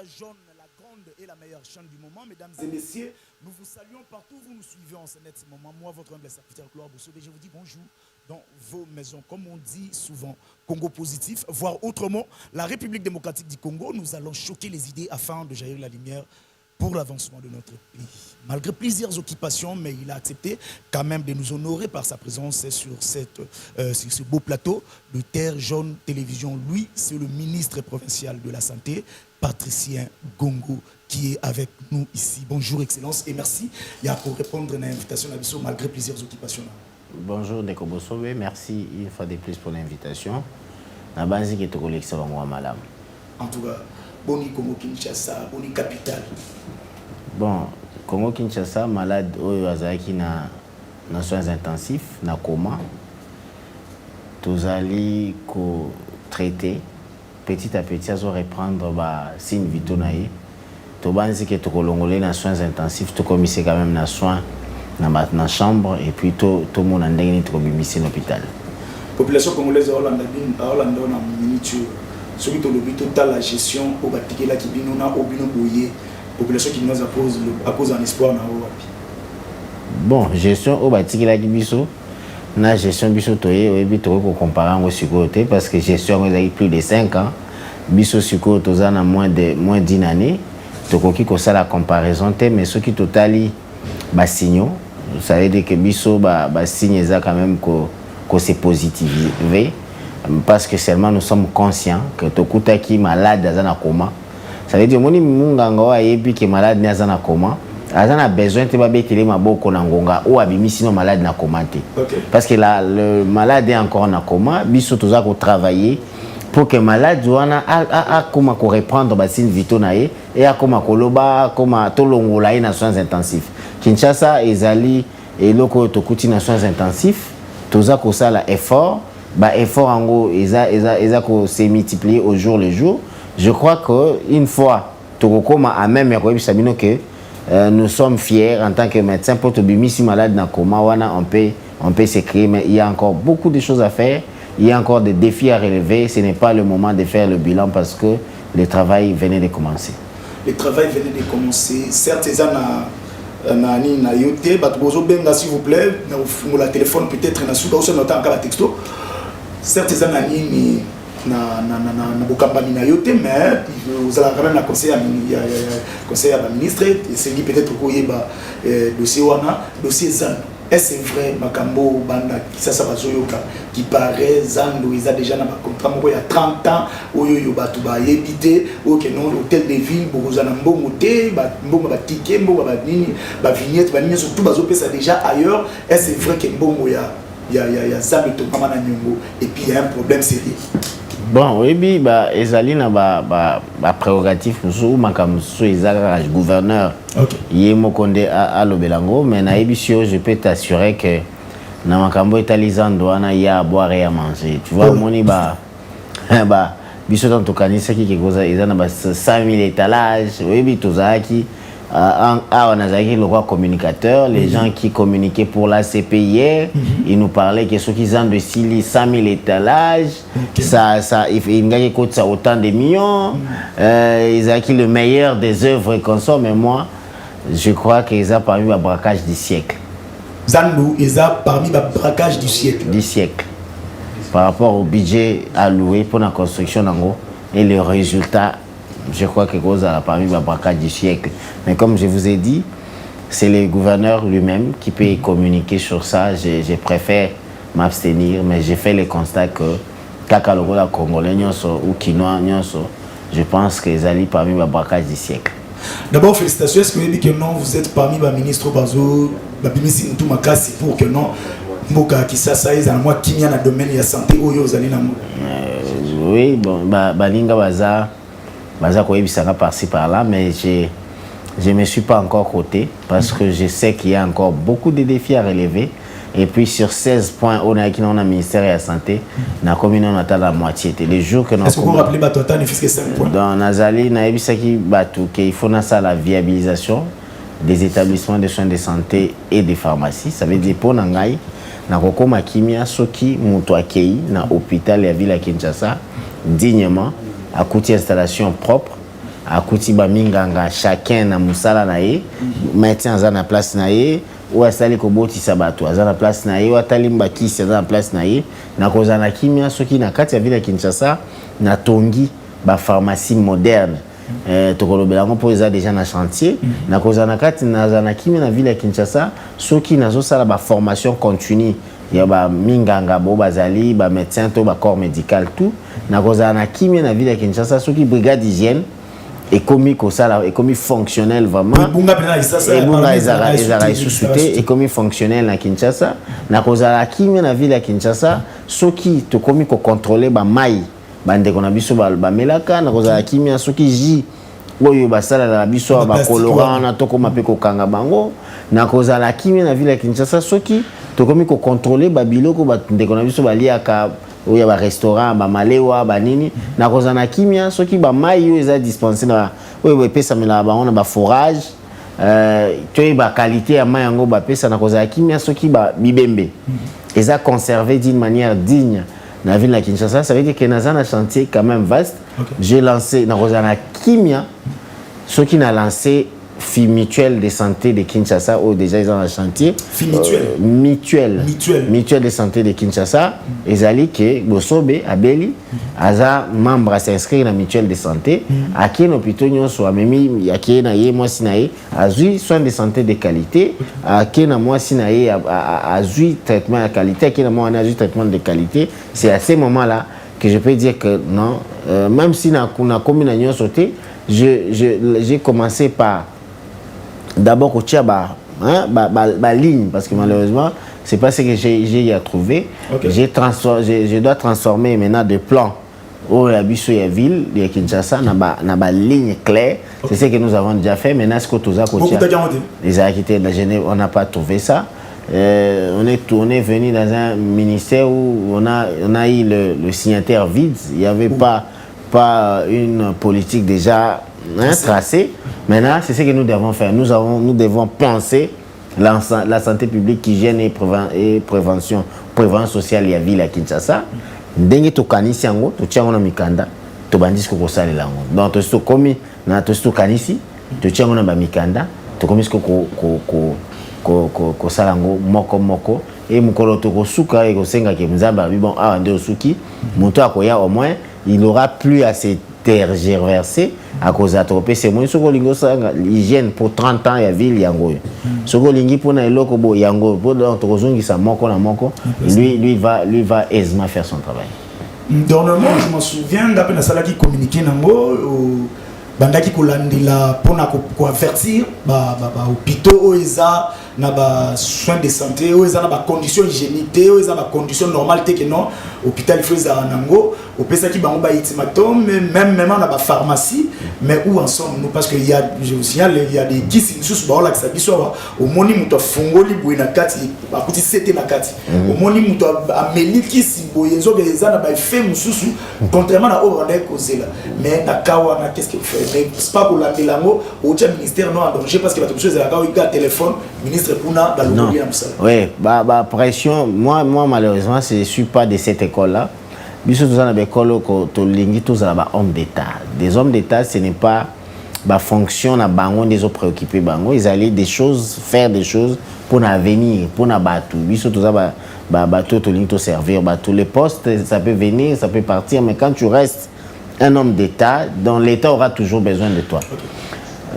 jaune, la grande et la meilleure chaîne du moment. Mesdames et messieurs, nous vous saluons partout où vous nous suivez en ce net moment. Moi, votre humble serviteur Gloire Bousso, je vous dis bonjour dans vos maisons. Comme on dit souvent, Congo positif, voire autrement, la République démocratique du Congo, nous allons choquer les idées afin de jaillir la lumière pour l'avancement de notre pays. Malgré plusieurs occupations, mais il a accepté quand même de nous honorer par sa présence sur ce beau plateau de Terre Jaune Télévision. Lui, c'est le ministre provincial de la Santé, Patricien Gongo, qui est avec nous ici. Bonjour, Excellence, et merci pour répondre à l'invitation malgré plusieurs occupations. Bonjour, Ndeko Bossobe, merci une fois de plus pour l'invitation. La base qui est au collègue Madame. En tout cas, Boni Congo Kinshasa, Boni capitale. Bon, Congo Kinshasa, malade Azaki na soins intensifs, na coma. Tous allés traiter petit à petit, à reprendre signe vitaux naïe. Tout le monde qui est au na soins intensifs, tout comme c'est quand même na soins dans la chambre et puis tout le monde a été à l'hôpital. La population congolaise a Hollande en miniature. Celui qui a la gestion au Batiké qui binona au bino boyé population qui nous appose un espoir na wapi. Bon, gestion au Batiké qui biso na gestion biso toyé au bito ko comparer au sécurité parce que gestion a plus de 5 ans biso siko tozana moins d'1 année to ko ki ko ça la comparaison mais ce qui totali ba signaux ça veut dire que biso ba signe ça quand même ko c'est positivé. Parce que seulement nous sommes conscients que Tokuta qui est malade dans un coma. Ça veut dire que si Munganga est malade dans un coma, il a besoin de faire ma boko nangonga ou abimi sinon malade na coma. Parce que le malade est encore en coma, biso tous ko travailler pour que le malade a comment reprendre ba signe vitaux naé et a comment koloba comment tolongola na soins intensifs. Kinshasa ezali et loko Tokuti na soins intensifs, tous ko sala effort. Effort en gros, s'est multiplié au jour le jour. Je crois qu'une fois, nous sommes fiers en tant que médecins pour te bimi si malade dans coma, on peut s'écrire, mais il y a encore beaucoup de choses à faire. Il y a encore des défis à relever. Ce n'est pas le moment de faire le bilan parce que le travail venait de commencer. Le travail venait de commencer. Certes, s'il vous plaît, la téléphone peut-être na texto. Certes, ces années, mais vous allez quand même la conseiller à la ministre, c'est peut-être que dossier ZAN. Est-ce vrai, Makambo, Banda, qui paraît, ZAN, ils ont déjà un contrat il y a 30 ans, où ils ont habité, où ils ont l'hôtel de ville, ils ont un bon hôtel, un ticket, une vignette, surtout, ils ont déjà ailleurs. Est-ce vrai que il y a ça et puis il y a un problème sérieux. Bon, oui, ezali na prérogative ou makamso ezala gouverneur. Yé mokonde à lobelango mais na ebisio je peux t'assurer que na makambo etalizando wana ya à boire et à manger. Tu vois moni biso tanto kanisa ki koza ezana 100 000 étalages, oui tozaki on a le communicateur, les gens qui communiquaient pour la CPI, ils nous parlaient que ceux qui ont de 100 000 étalages, ils coûtent ça autant de millions, ils ont acquis le meilleur des œuvres qu'on sort, mais moi, je crois qu'ils ont parmi le braquage du siècle. Zandou, ils ont parmi le braquage du siècle. Du siècle. Par rapport au budget alloué pour la construction et le résultat. Je crois que cause a parmi le braquage du siècle. Mais comme je vous ai dit, c'est le gouverneur lui-même qui peut communiquer sur ça. Je préfère m'abstenir, mais j'ai fait le constat que Kakalogo la Congolais ou Kinois, je pense qu'ils allaient parmi le braquage du siècle. D'abord, félicitations. Est-ce que vous dites que non, vous êtes parmi les ministres Bazo, Babimisi Ntumakasi pour que non, Mboka Kisasa, ils ont moi qui y a dans le domaine de la santé, oui, bon, Balinga Baza. Par-ci par-là, mais je ne me suis pas encore coté parce que je sais qu'il y a encore beaucoup de défis à relever. Et puis sur 16 points, on a le ministère de la Santé, on a commune on atteint la moitié. Les jours que nous est-ce que vous vous rappelez Batota ne fait que 5 points? Dans Nazali, il faut la viabilisation des établissements de soins de santé et des pharmacies. Ça veut dire pour Nangai, na kokoma kimia soki muto akei na hôpital ya ville à Kinshasa dignement à coûter installation propre akuti ba minganga chacun na musala na ye médecin aza na place na ye ou asali ko botisa bato aza na place na ye ou atali mbakisi aza na place na ye na kozana kimia soki na kati ya ville ya Kinshasa na tongi ba pharmacie moderne tokolobela ngo po eza déjà na chantier na kozana kati na kimia na ville ya Kinshasa soki nazo sala ba formation continue ya ba minganga bo bazali ba médecin to ba corps médical tout na kozana kimia na ville ya Kinshasa soki brigade d'hygiène et comme fonctionnel vraiment et comme fonctionnel na Kinshasa na kozala kimia na ville ya Kinshasa soki to komi ko contrôler ba mai bande kona biso ba melaka na kozala kimia soki ji oyo basala na biso ba colorant na to koma pe ko kanga bango na kozala kimia na ville ya Kinshasa soki to komi ko contrôler ba biloko ba ndeko na biso baliaka oya ba restaurant ba malewa ba nini na kozana kimia soki ba mai yo eza dispensé na oyo pesa mela ba on ba forage to ba qualité ya mai yango ba pesa na kozana kimia soki ba bibembe eza conservé d'une manière digne na ville de Kinshasa. Ça veut dire que dans un chantier quand même vaste. J'ai lancé dans kozana kimia ce qui n'a lancé Fi mutuelle de santé de Kinshasa ou déjà ils ont un chantier mutuelle de santé de Kinshasa ezali que Bosobe Abeli aza membre à s'inscrire dans mutuelle de santé à qui hôpital nyonso amemi ya qui na ye mwasi na ye azui soins de santé de qualité à qui na mwasi na ye azui traitement de qualité à qui na moi azui traitement de qualité. C'est à ces moments là que je peux dire que non même si na commune nyonso te j'ai commencé par d'abord au Tchaba, ligne, parce que malheureusement, c'est pas ce que j'ai à trouver. Je dois transformer maintenant des plans au Labisso et ville de Kinshasa, na ba ligne claire. C'est ce que nous avons déjà fait. Maintenant, ce que tout ça, les architectes de la Genève, on n'a pas trouvé ça. On est venu dans un ministère où on a eu le signataire vide. Il n'y avait pas une politique déjà tracée. Maintenant, c'est ce que nous devons faire. Nous devons penser la santé publique, hygiène et prévention sociale et ville à Kinshasa. Ndenge to kanisi yango, to tiango na mikanda, to bandis ko sale lango. Donc to sto komi na to sto kanisi, to tiango na ba mikanda, to komis ko salango moko et mukolo to ko suka e ko senga ke mzamba bi bon ah nde osuki, moto akoya au moins il aura plus à se tergiverser à cause de trop c'est moins soko lingo sanga hygiène pour 30 ans ya ville yango soko lingi pour na eloko bo yango pour donc tozongi sa moko na moko lui va aisément faire son travail. Dernièrement je m'en souviens d'après la salle qui communiquait nango bandaki kolandela pona ko avertir ba hôpitaux oeza na ba soins de santé oeza na ba conditions hygiéniques oeza ba conditions normales que non hôpital faisait nango au pesa ki bango ba ultimatum même na ba pharmacie mais où en sommes-nous parce que il y a des kisi sous ba la que ça biso au moni muto fongoli boina kati ba kuti c'était na kati au moni muto ameli kisi boyenzo beza na ba fait mususu contrairement à orane kozela mais na kawa na qu'est-ce qu'il fait mais c'est pas pour la milango au ministère non en danger parce que la chose est là quand il a téléphone ministre Puna dans le pays oui pression moi malheureusement je suis pas de cette école là biso tous na école ko to lingi tous na ba hommes d'état des hommes d'état ce n'est pas ba fonction na bango des autres préoccupés bango ils allaient faire des choses pour l'avenir pour na batu biso tous ba bateau to lingi to servir bateau les postes ça peut venir ça peut partir mais quand tu restes un homme d'état dont l'état aura toujours besoin de toi.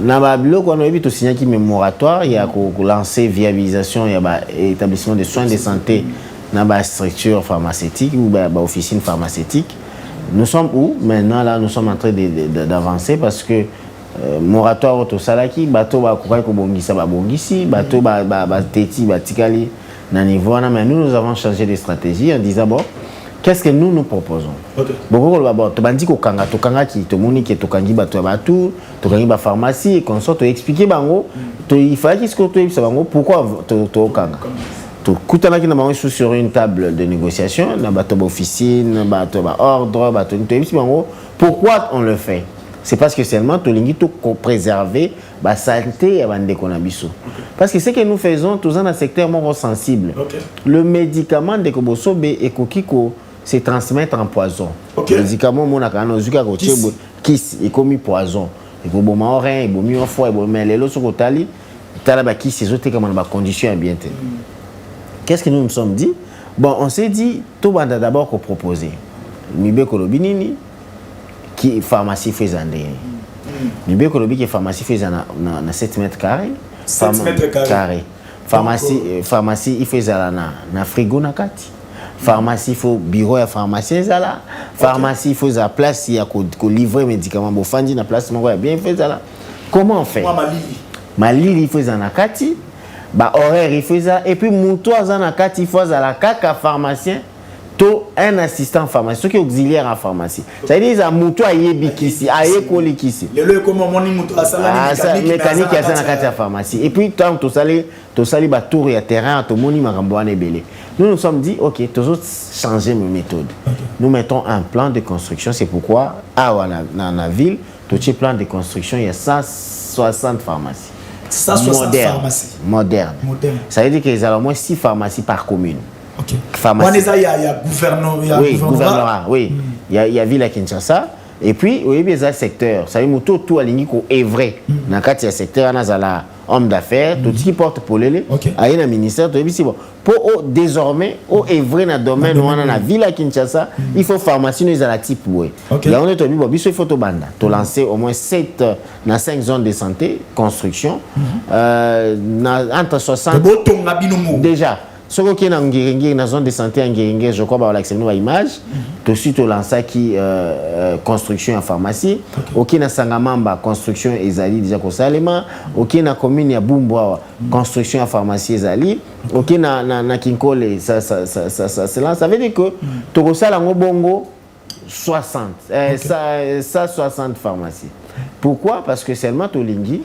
Na ba biloko on a vu to signer qui moratoire il y a ko lancer viabilisation il y a établissement de soins de santé na ba structure pharmaceutique ou ba officine pharmaceutique. Nous sommes où maintenant là nous sommes en train d'avancer parce que moratoire auto salaki bateau ba kokai ko bongisa ba bongisi bateau ba teti ba tikali na niveau na mais nous avons changé de stratégie en disant bon qu'est-ce que nous proposons? Beaucoup d'abord, tu bandi ko kanga ki to moni ke to kangi ba to batu, to kangi ba pharmacie et qu'on sorte expliquer bango, il fallait que tu expliques bango pourquoi to kanga. To kutana ki na bango sur une table de négociation, na ba to officine, ba to ba ordre, ba to expliquer bango pourquoi on le fait. C'est parce que seulement to lingi to préserver ba santé ya bande konabiso. Parce que ce que nous faisons tous dans un secteur moins sensible. Le médicament de Kobosobe et Kokiko se transmettre en poison. Le médicament, mon akano, zuka kochebo, kiss, est commis poison. et pour bon rien et bon mieux fois et bon mais les lots sur Otali t'as là qui ces autres comme dans conditions ambiante. Qu'est-ce que nous nous sommes dit? Bon, on s'est dit tout va d'abord qu'on proposer. Mibe Kolobinini qui pharmacie fait andé. Mibe Kolobi qui pharmacie fait na 7 mètres carrés. 7 mètres carrés. Pharmacie il fait ça na frigo na kati. Pharmacie faut bureau ya pharmacien ça là. Pharmacie faut za place il y a ko livrer médicaments bo fandi na place moko bien fait ça là. Comment on fait? Malili il fait ça na kati. Ba horaire il fait ça et puis muto za na kati il faut za la kaka pharmacien. Un assistant pharmacien, ceux qui sont auxiliaires en pharmacie. Ça veut dire que muto ayebi kisi, ayekoli kisi. Le comment moni muto asala mécanique ya sana kati ya pharmacie. Et puis tant to sali ba tour ya terrain to moni makambo ane belé. Nous nous sommes dit OK, toujours changer mes méthodes. Nous mettons un plan de construction, c'est pourquoi dans la ville, tout ce plan de construction, il y a 160 pharmacies. 160 pharmacies modernes. Ça veut dire qu'il y a au moins 6 pharmacies par commune. OK. Il y a gouvernorat. Oui. Il y a ville à Kinshasa. Et puis, il y a des secteurs. Ça veut dire que tout aligné est vrai. Dans le secteur, il y a homme d'affaires, tout ce qui porte pour les. Il y a un ministère. Pour désormais, est vrai dans le domaine où on a la ville à Kinshasa, il faut pharmacie, nous avons la type. Il y a un photo banda. Tu as lancé au moins 7 dans 5 zones de santé, construction. Entre 60. Déjà. Ce qui est dans la zone de santé en Guéringué, je crois que c'est une image. Tout de suite, on lance qui construction en pharmacie. Ok, na Sangamamba, construction ezali déjà ko salema. Ok, na commune ya Bumboa, construction en pharmacie ezali. Ok, na Kinkole, ça veut dire que tout ça là bongo 60, 160 pharmacies. Pourquoi? Parce que seulement Tolingi,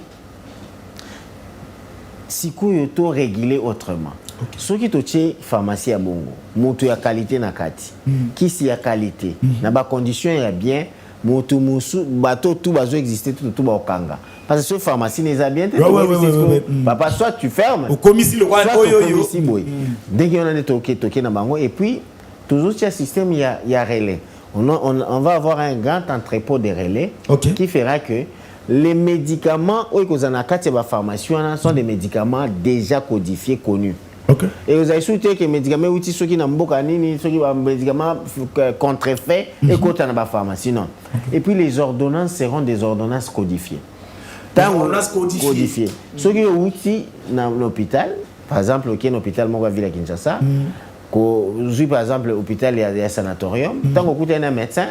si tu to régulé autrement. Ce qui est pharmacie à bongo, moto ya qualité na kati, qui si ya qualité, na ba condition ya bien, moto musu bateau tout bazo exister tout ba okanga. Parce que ce pharmacie n'est pas bien. Papa soit tu fermes. Au commissi le roi boy. Dès qu'il y en a des toqués na bango et puis toujours ce système il y a relais. On va avoir un grand entrepôt de relais qui fera que les médicaments sont des médicaments déjà codifiés, connus. Et vous avez souhaité que les médicaments ceux qui n'ont pas de médicaments contrefaits et qu'on a la pharmacie. Non. Et puis les ordonnances seront des ordonnances codifiées. Codifiées. Ceux qui ont outils dans l'hôpital, par exemple, au hôpital Ville à Kinshasa, par exemple, l'hôpital, il y a un sanatorium. Tant qu'on a un médecin,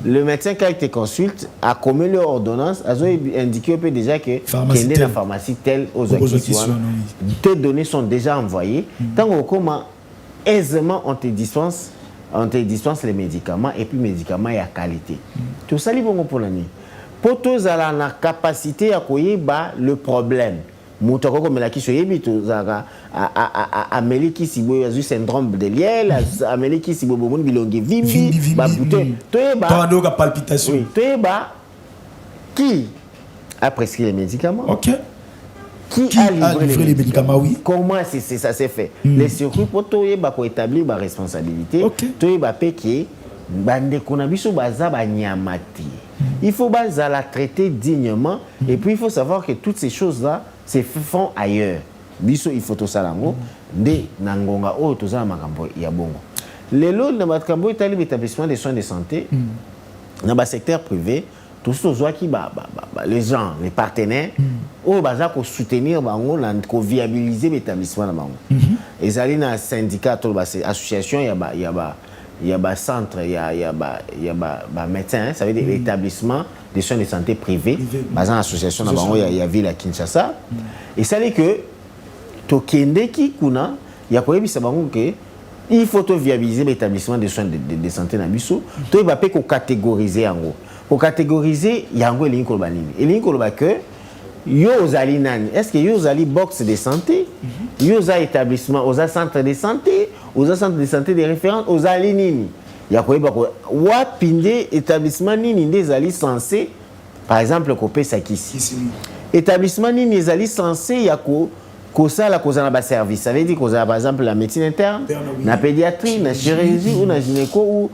le médecin, quand il te consulte, a commis l'ordonnance, a indiqué déjà que qu'il y a la pharmacie telle aux acquisitions. Tes données sont déjà envoyées. Tant qu'on aisément, on te dispense les médicaments et puis les médicaments et la qualité. Tout ça, c'est bon pour l'année. Pour tous, à la capacité à connaître le problème. Moutoko comme la qui se yebi to zaka Amélie qui si boy azu syndrome de Liel, Amélie qui si bobo mon bilongi vimbi ba putain toyeba pardon ka palpitation toyeba qui a prescrit les médicaments. OK. Qui a livré les médicaments, oui. Comment ça s'est fait? Les circuits pour toyeba ko établir ba responsabilité. Toyeba pe qui bande konabiso baza ba nyamati. Il faut la traiter dignement et puis il faut savoir que toutes ces choses-là se font ailleurs. Biso il faut tout ça lango de nangonga o to za makambo ya bongo. Lelo na makambo itali établissement de soins de santé dans le secteur privé tout ce qui les gens les partenaires au baza ko soutenir bango na ko viabiliser l'établissement na bango. Ezali na syndicat to ba association il y a un centre, il y a un médecin, ça veut dire l'établissement des soins de santé privés, dans une association, il y a ville à Kinshasa. Et ça veut dire que, il faut viabiliser l'établissement des soins de santé dans le Bissou, il faut catégoriser. Pour catégoriser, il y a un que Yozali nani. Est-ce que Yozali box de santé, Yoza établissement, Oza centre de santé, Oza centre de santé de référence, Ozali nini. Il y a quoi wapinde établissement nini des ali censé, par exemple, kopé sakisi. Établissement nini des ali censé yako ça la cause na service, ça veut dire que par exemple la médecine interne, la pédiatrie, la chirurgie ou la gynéco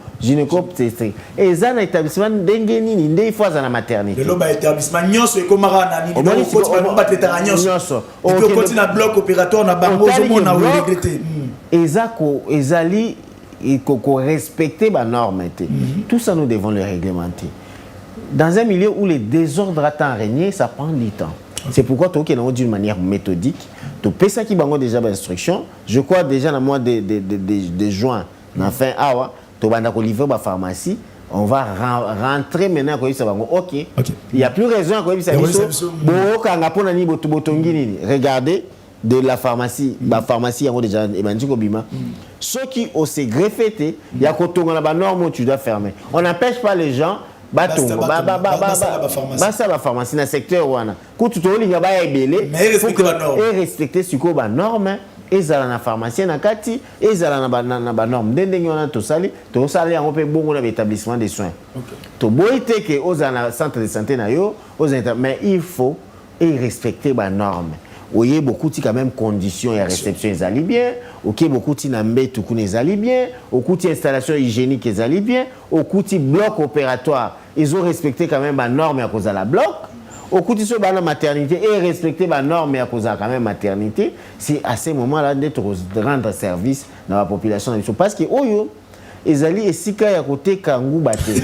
obstétrique. Et ça na établissement dengue nini ndé fois na maternité. Le ba établissement nyonso ekomara na nini donc ko ba traiter nyonso. Et puis continue na bloc opératoire na bango zo na regretter. Et ça ko ezali et qu'on respecte les normes. Tout ça, nous devons le réglementer. Dans un milieu où les désordres attendent régner, ça prend du temps. C'est pourquoi tu as d'une manière méthodique. Tu peux ça qui va déjà l'instruction. Je crois déjà dans le mois de juin, fin awa, tu vas livrer la pharmacie. On va rentrer maintenant à ça va. Ok. Il n'y a plus raison à ça. Regardez. De la pharmacie, la pharmacie a déjà bima. Ceux qui ont se greffé, il y a la norme tu dois fermer. On n'empêche pas les gens la pharmacie dans le secteur wana. Quand tu respecter ce qu'on a norme et ça la pharmacie na kati et ça la norme. Dès on a tout sali, tout sali on peut bon dans l'établissement des soins. To boité que aux centre de santé na yo, mais il faut respecter la norme. Il y a beaucoup de quand même conditions et réception ils allaient bien, OK beaucoup de nambe tout ils allaient bien, beaucoup d'installations hygiéniques ils allaient bien, beaucoup de blocs opératoires ils ont respecté quand même la norme à cause de la bloc, beaucoup de sur la maternité et respecter la norme à cause de quand même maternité, c'est à ce moment-là d'être rendre service dans la population parce que ils allaient ici quand à côté kangou baté.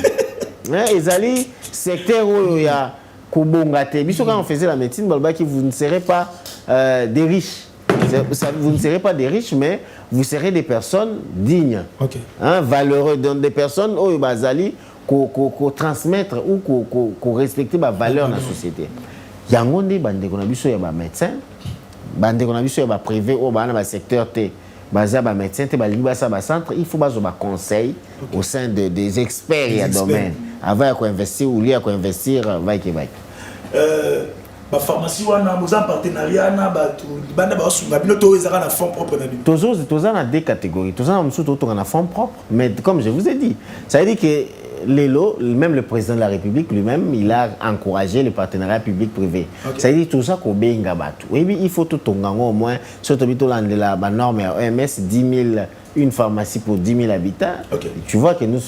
Ils allaient secteur où il y a quand on faisait la médecine, vous ne serez pas des riches. Vous ne serez pas des riches, mais vous serez des personnes dignes, valeureuses, donc des personnes qui transmettre ou qui respectent la valeur dans la société. Il y a des médecins, des privés, des secteurs médecins, il faut des conseils au sein des experts et domaines. Avant d'investir ou lié à investir, la pharmacie wana en partenariat na batu banda ba sunga bino to ezaka na fonds propre na bino. Tous en deux catégories. Tous en na fonds propre, mais comme je vous ai dit, ça veut dire que même le président de la République lui-même, il a encouragé le partenariat public-privé. Ça veut dire tout ça qu'on benga batu. Oui, il faut tout au moins surtout la norme OMS 10 000 une pharmacie pour 10 000 habitants. Tu vois que nous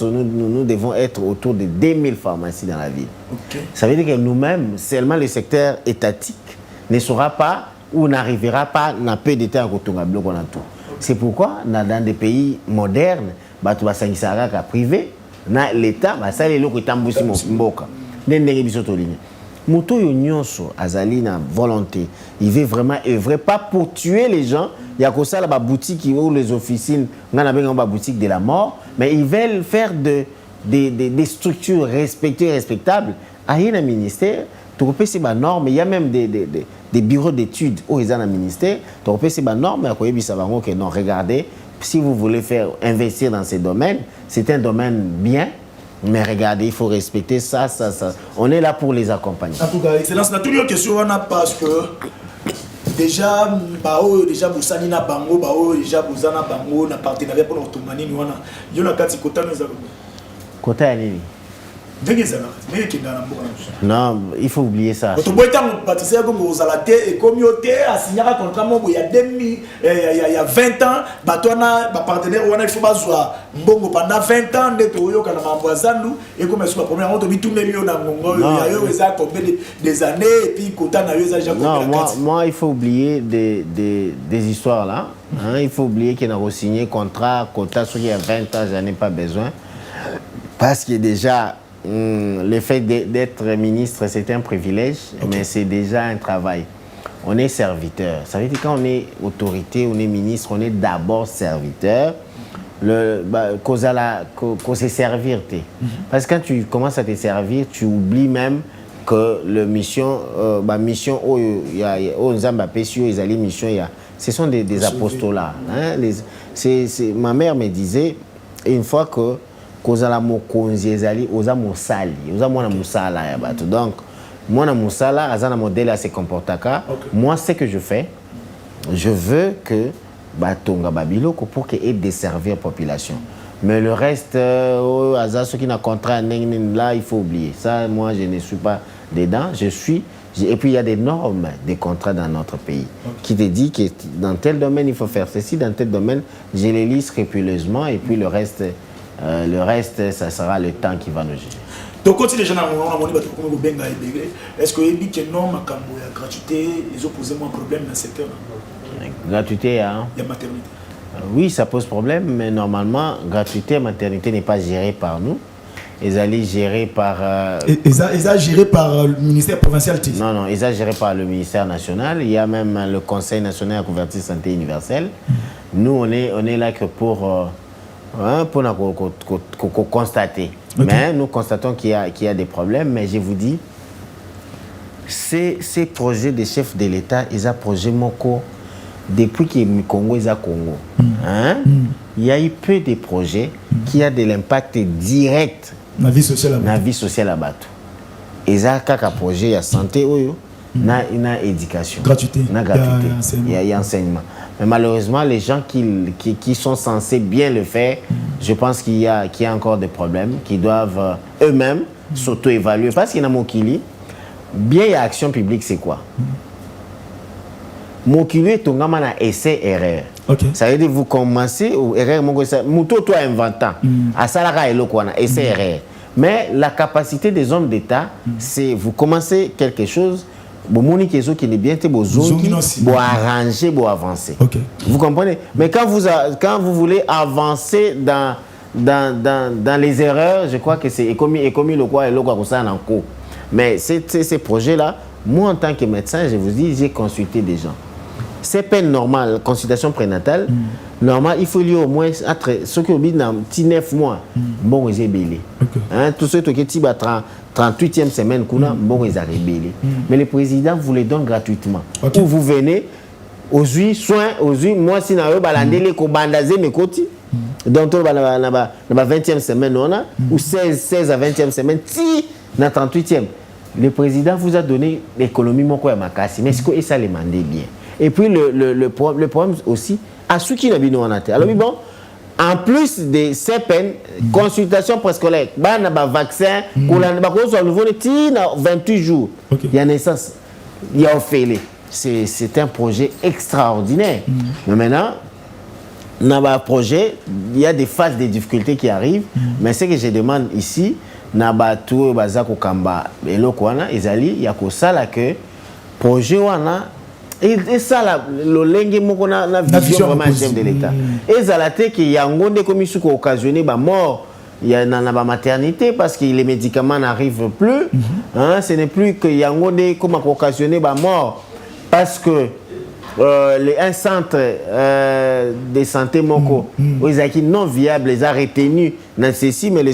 devons être autour de 2 000 pharmacies dans la ville. Ça veut dire que nous-mêmes, seulement le secteur étatique ne sera pas ou n'arrivera pas dans peu de temps à Kotonga bloc on a tout. C'est pourquoi dans des pays modernes, batu basangisa ka privé, na l'État ça les loko tambusi mboka. Ndenge bisoto ligne. Moto nyonso azali na volonté, il veut vraiment œuvrer pas pour tuer les gens. Il y a que ça la boutique ou les officines, on a bien boutique de la mort, mais ils veulent faire des structures respectées, respectables. À un ministère, tu peux c'est ma norme, il y a même des bureaux d'études où ils ont un ministère, tu peux c'est ma norme, mais après ça va que non, regardez, si vous voulez investir dans ces domaines, c'est un domaine bien. Mais regardez, il faut respecter ça. On est là pour les accompagner. En tout cas, Excellence, on a toujours une question parce que déjà, Boussani na bango, déjà Boussana bango, na partenariat pour notre mani, il y a un cas de quota. Quota à Nini. Non, il faut oublier ça. Il y a 20 ans, partenaire il faut pendant 20 ans et comme des années et puis non, moi il faut oublier des histoires là. Il faut oublier qu'il a signé contrat quota il y a 20 ans, j'en ai pas besoin parce que déjà le fait d'être ministre, c'est un privilège, mais c'est déjà un travail. On est serviteur. Ça veut dire que quand on est autorité, on est ministre, on est d'abord serviteur. Qu'on se servir. Parce que quand tu commences à te servir, tu oublies même que la mission, ce sont des apostolats. Ma mère me disait, une fois que kozala mokonzi ezali oza mosali oza mwana musala ya bato donc mwana musala azana modèle à se comportaka moi ce que je fais je veux que batonga babiloko pour que aide desservir la population mais le reste aza ceux qui n'a contrat là il faut oublier ça moi je ne suis pas dedans je suis Et puis il y a des normes, des contrats dans notre pays qui te dit que dans tel domaine il faut faire ceci, dans tel domaine je les lis scrupuleusement et puis le reste ça sera le temps qui va nous juger. Donc quand les gens ont est-ce que les normes de gratuité ils ont posé moins de problème dans le secteur? Gratuité, hein? Il y a maternité. Oui, ça pose problème, mais normalement, gratuité et maternité n'est pas gérée par nous. Ils allaient gérer par... Ils ont géré par le ministère provincial? Non, ils ont géré par le ministère national. Il y a même le Conseil national de couverture santé universelle. Nous, on est là que pour constater. Okay. Mais nous constatons qu'il y a des problèmes. Mais je vous dis, ces projets des chefs de l'État, ils ont projet Moko depuis que le Congo est à Congo. Il y a eu peu de projets qui ont de l'impact direct dans la vie sociale à Batou. Ils ont un projet, il y a santé, il y a éducation, gratuité. Il y a enseignement. Mais malheureusement, les gens qui sont censés bien le faire, je pense qu'il y a encore des problèmes, qui doivent eux-mêmes s'auto-évaluer. Parce qu'il y a mon kili, bien il y a action publique, c'est quoi? Mon kili est un essai-erreur. Okay. Ça veut dire que vous commencez, erreur, toi inventant, à Salara et Lokwana, essai-erreur. Mais la capacité des hommes d'État, c'est vous commencez quelque chose, vous qui est bien, vous arranger, vous avancer. Okay. Vous comprenez? Mais quand vous voulez avancer dans les erreurs, je crois que c'est commis le quoi et le quoi en cours. Mais ces projets-là, moi en tant que médecin, je vous dis, j'ai consulté des gens. C'est peine normale, consultation prénatale, normal, il faut lire au moins entre ceux qui ont mis dans 9 mois, bon, ils ont rébellé. Tous ceux qui ont 38e semaine, bon, ils ont rébellé. Mais le président vous les donne gratuitement. Ou vous venez, aux soins, moi, si vous avez les cobandazer mes côtés, donc, dans la 20e semaine, ou 16 à 20e semaine, si dans 38e, le président vous a donné l'économie, mais est-ce que ça les mandé bien? Et puis le problème aussi, à ceux qui n'ont pas été. Alors, bon, en plus de ces peines, consultation préscolaire, il y a un vaccin, il y a un nouveau 28 jours. Il y a naissance, il y a Ophélie. C'est un projet extraordinaire. Mais maintenant, dans le projet, il y a des phases de difficultés qui arrivent. Mais ce que je demande ici, dans le il y a que projet et ça, la vision vraiment chef de l'État. Et ça, la tête qu'il y a un monde comme il a occasionné la mort, il y a dans la maternité parce que les médicaments n'arrivent plus. Ce n'est plus qu'il y a un monde comme occasionné la mort parce que un centre de santé Moko, non viable, les a retenus dans ceci, mais les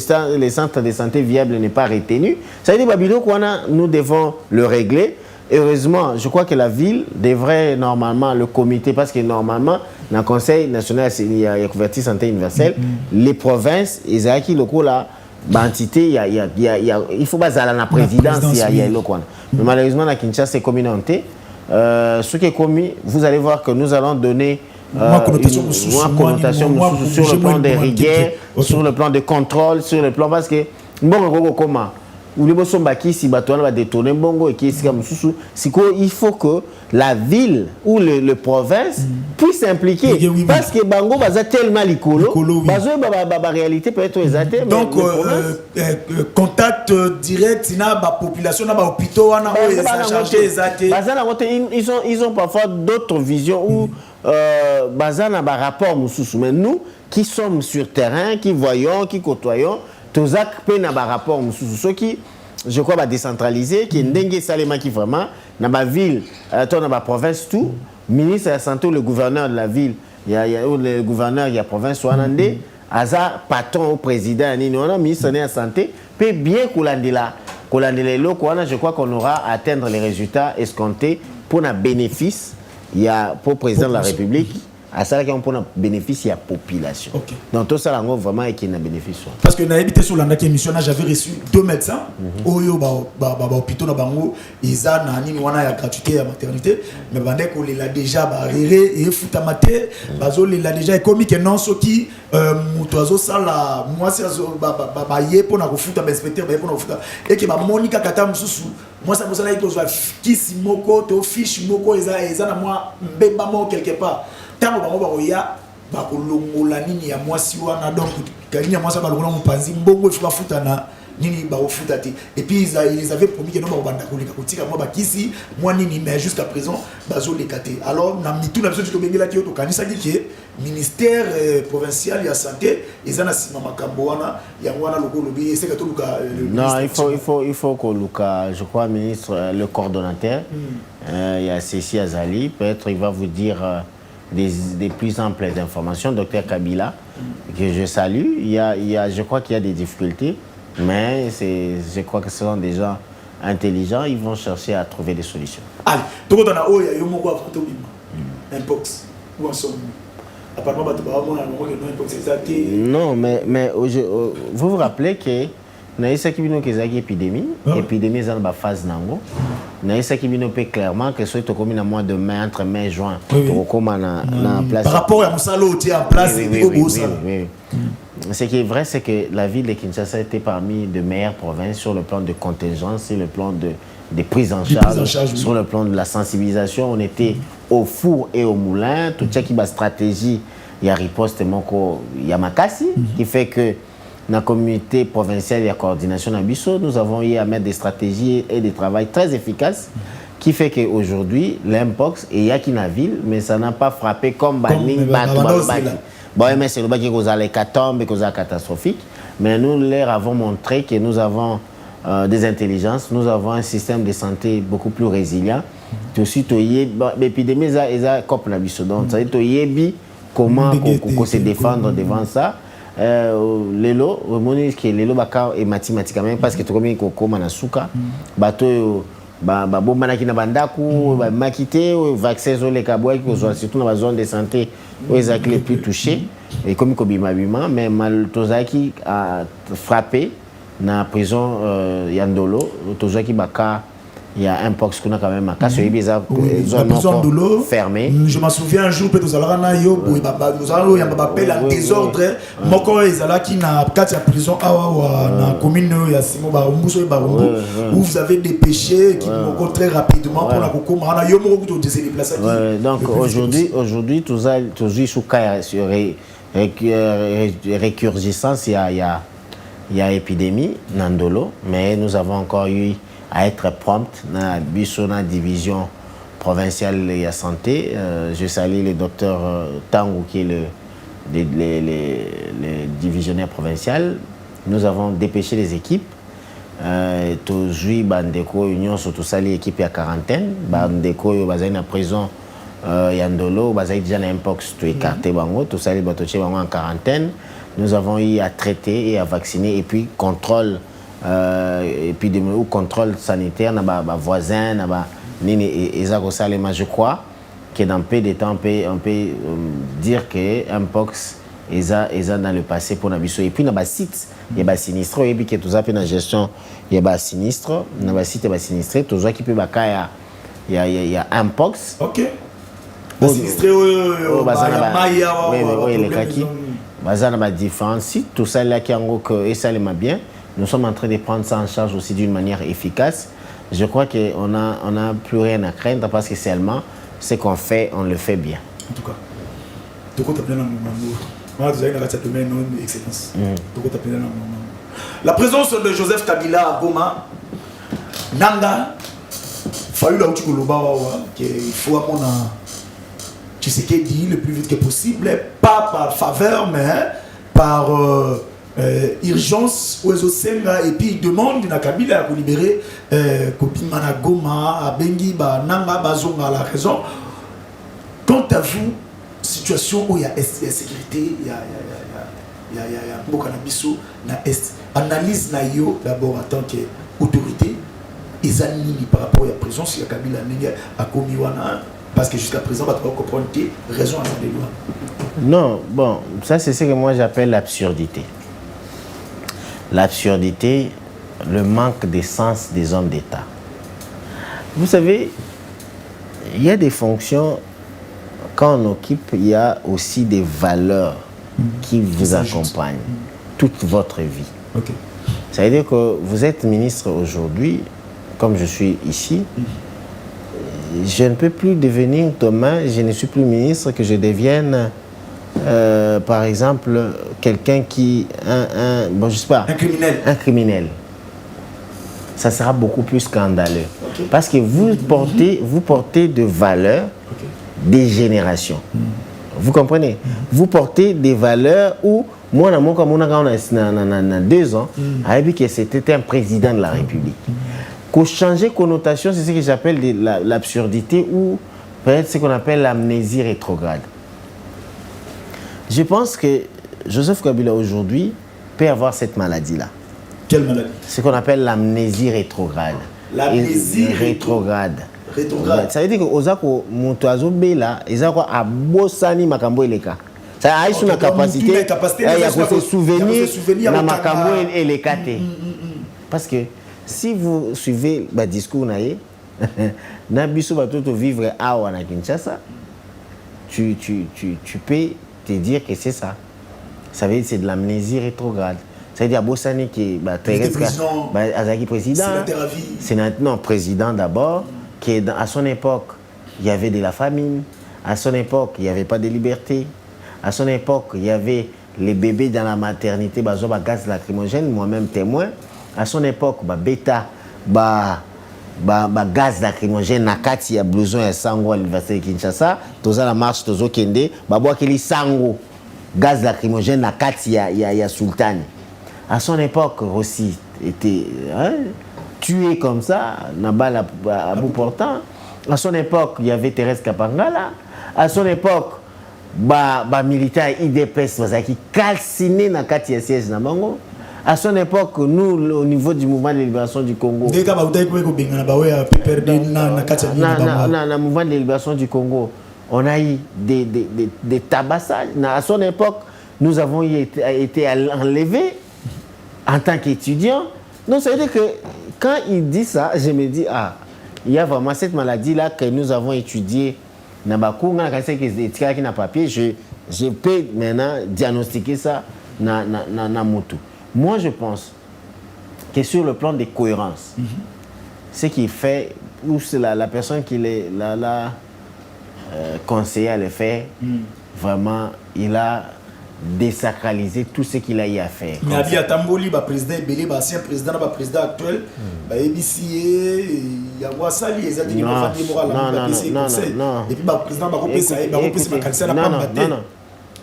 centres de santé viables n'est pas retenu. Ça veut dire que nous devons le régler. Heureusement, je crois que la ville devrait normalement, le comité, parce que normalement, dans le Conseil national, il y a couverture santé universelle, les provinces, ils ont qui locaux là, l'entité, il faut pas aller la présidence, il y a locaux. Mais malheureusement, la Kinshasa, c'est communauté. Ce qui est commis, vous allez voir que nous allons donner connotation sur le plan des rigueurs, sur le plan de contrôle, sur le plan parce que bon, comment? Ou les bossons baki si bateau va détourner bongo et qui est il faut que la ville ou le province puisse s'impliquer parce que bango baza tellement licolo ba réalité peut être exacte. Donc contact direct na ba population na ba hôpitaux wana ils ont parfois d'autres visions ou baza na ba rapport mususu mais nous qui sommes sur terrain qui voyons qui côtoyons tous actes na ba rapport ce qui je crois va décentraliser qui ndengue salema qui vraiment dans ma ville dans ma province tout ministre de la santé ou le gouverneur de la ville il y a le gouverneur il y a province Wanandé aza patron au président ni on a ministre de la santé peut bien colandela je crois qu'on aura à atteindre les résultats escomptés pour un bénéfice il y a pour président de la République à ça qu'on peut bénéficier à la population. Okay. Donc tout ça vraiment et qui n'a bénéfice. Parce que dans habité sur l'année émission j'avais reçu 2 médecins oyo hôpitaux na bango isa na nini wana ya gratuité à maternité mais bandé ko l'a déjà barré et futa maté bazo l'a déjà commis que non soki muto azo sala moi c'est ba yé pour na ko futa ba inspecteur ba pour na futa et que ba monika kata mususu moi ça me semble que kisi moko to fiche moko eza na moi mbemba mo quelque part tango bango bakoya bakolongola nini ya mwasi wana donc kani ya mwasi balongola mpanzi mbongo ifuka futana nini bakofuta te et puis ils avaient promis que non bakobanda koleka kotika moi bakisi moi nini mais jusqu'à présent bazoleka te alors na mitu na biso tobengela ki to kanisa ki ministère provincial ya santé eza na sima makambo wana ya wana lokolo bi c'est que to luka non il faut que luka je crois ministre le coordonnateur il y a Cécile Azali peut-être il va vous dire des plus amples informations docteur Kabila que je salue il y a je crois qu'il y a des difficultés mais je crois que ce sont des gens intelligents ils vont chercher à trouver des solutions. Allez donc on a oya yo moko afroto bima impox ou ensemble. Non, mais vous vous rappelez que dans cette épidémie, l'épidémie est dans la phase nango. Dans cette épidémie, clairement que ce soit comme mois de mai, entre mai et juin, par rapport à Moussalo, tu es en place. Oui. Ce qui est vrai, c'est que la ville de Kinshasa était parmi les meilleures provinces sur le plan de contingence, sur le plan de prise en charge, sur le plan de la sensibilisation. On était au four et au moulin. Tout ce qui est stratégie, il y a riposte, il y a Makassi, qui fait que dans la communauté provinciale, il y a coordination à Bissau. Nous avons eu à mettre des stratégies et des travaux très efficaces, qui fait qu'aujourd'hui, l'impox est à ville, mais ça n'a pas frappé comme Baning, bon, mais c'est le bas qui cause l'hécatombe, qui est catastrophique. Mais nous leur avons montré que nous avons des intelligences, nous avons un système de santé beaucoup plus résilient. Aussi, l'épidémie est un cop na biso. Donc, ça veut dire comment se défendre devant ça. Lelo, lelo baka est mathématiquement parce que tout comme koko manasuka, bateau bomba na bandaku, makité, vaccin sur les kabouais, surtout dans la zone de santé où ils sont les plus touchés. Et comme Kobima, mais Maltozaki a frappé dans la prison Yandolo, Tozaki Baka. Il y a un pox qu'on a quand même à cas sur les zones fermées. Je me souviens un jour que nous allons appeler un désordre. Moko ezala qui na quatre prison na commune ya Simo Barumbuso et Barumbu où vous avez dépêché qui moko très rapidement pour la kokoma na yo moko to se déplacer. Donc aujourd'hui tous sous cas sur récurgence il y a épidémie Nandolo mais nous avons encore eu à être prompt dans la division provinciale de la santé. Je salue le docteur Tango qui est le divisionnaire provincial. Nous avons dépêché les équipes. Toujours Bandeko Union surtout sali équipe à quarantaine. Bandeko bazai na prison Yandolo bazai déjà na impox tout écarté bango tout sali batoche bango en quarantaine. Nous avons eu à traiter et à vacciner et puis contrôle épidémie ou contrôle sanitaire na ba voisin na ba nini ezako salema. Je crois que dans peu de temps on peut dire que impox eza dans le passé pour nabiso et puis na ba site il y a ba sinistre et puis que tout ça peut na gestion il y a ba sinistre na ba site ba sinistré tout ça qui peut ba kaya il y a impox. OK. Ba sinistré oui les kaki bazana ba différents sites tout ça là qui en gros que et ça les m'a bien. Nous sommes en train de prendre ça en charge aussi d'une manière efficace. Je crois qu'on n'a plus rien à craindre parce que seulement ce qu'on fait, on le fait bien. En tout cas, tu as bien excellence. La présence de Joseph Kabila à Goma, Nanga, fallu là où tu il faut à mon tu sais qu'il dit le plus vite que possible, pas par faveur, mais par urgence aux Osenga et puis il demande na Kabila pour libérer Kopima na Goma à Bengi ba Nanga bazonga la raison. Quant à vous, situation où il y a sécurité, il y a Mokanabiso na est analyse na yo d'abord en tant qu'autorité ils annulent par rapport à la prison si la Kabila a commis wana parce que jusqu'à présent on va comprendre raison à des lois. Non, bon, ça c'est ce que moi j'appelle l'absurdité. L'absurdité, le manque de sens des hommes d'État. Vous savez, il y a des fonctions, quand on occupe, il y a aussi des valeurs qui vous accompagnent toute votre vie. Okay. Ça veut dire que vous êtes ministre aujourd'hui, comme je suis ici, je ne peux plus devenir demain, je ne suis plus ministre, que je devienne, par exemple, quelqu'un qui... bon, je sais pas. Un criminel. Un criminel. Ça sera beaucoup plus scandaleux. Okay. Parce que vous portez de valeurs des générations. Vous comprenez? Vous portez des valeurs où, moi, quand on a 2 ans, a dit que c'était un président de la République. Qu'on changer connotation, c'est ce que j'appelle l'absurdité ou peut-être ce qu'on appelle l'amnésie rétrograde. Je pense que Joseph Kabila aujourd'hui peut avoir cette maladie-là. Quelle maladie? Ce qu'on appelle l'amnésie rétrograde. L'amnésie rétrograde. Rétrograde. Ça veut dire que Ozako Montoazo Bela, Ezako a bossani makambo eleka. Ça a une capacité, il y a se souvenir na makambo eleka te. Parce que si vous suivez le discours naïe, na biso ba toto vivre awa na Kinshasa, tu peux te dire que c'est ça. Ça veut dire que c'est de l'amnésie rétrograde. Ça veut dire Bossani qui est Azaki président, non, président d'abord, qui à son époque, il y avait de la famine, à son époque, il n'y avait pas de liberté, à son époque, il y avait les bébés dans la maternité, gaz lacrymogène, moi-même témoin, à son époque, bêta, gaz lacrymogène, nakati ya blouson ya sango à l'université de Kinshasa, toza la marche tozo kende, bois keli sango, gaz lacrymogène nakati ya sultani. À son époque aussi était tué comme ça, Nabal à bout portant. À son époque, il y avait Thérèse Kapangala. À son époque, militaire IDPS qui calciné dans le siège de Nabango. À son époque, nous, au niveau du mouvement de libération du Congo, le mouvement de libération du Congo, on a eu des tabassages. À son époque, nous avons été enlevés en tant qu'étudiant. Donc, ça veut dire que quand il dit ça, je me dis, il y a vraiment cette maladie-là que nous avons étudiée. Qui n'a papier, je peux maintenant diagnostiquer ça dans Motu. Moi, je pense que sur le plan de cohérence, ce qui fait, ou c'est la personne qui l'a conseillé à le faire, vraiment, il a désacraliser tout ce qu'il a eu à faire. Mais il y a Tamboli, président Ebele, ancien président, président actuel, ABC, il y a Wassali, il y a dit non. Et puis le président non.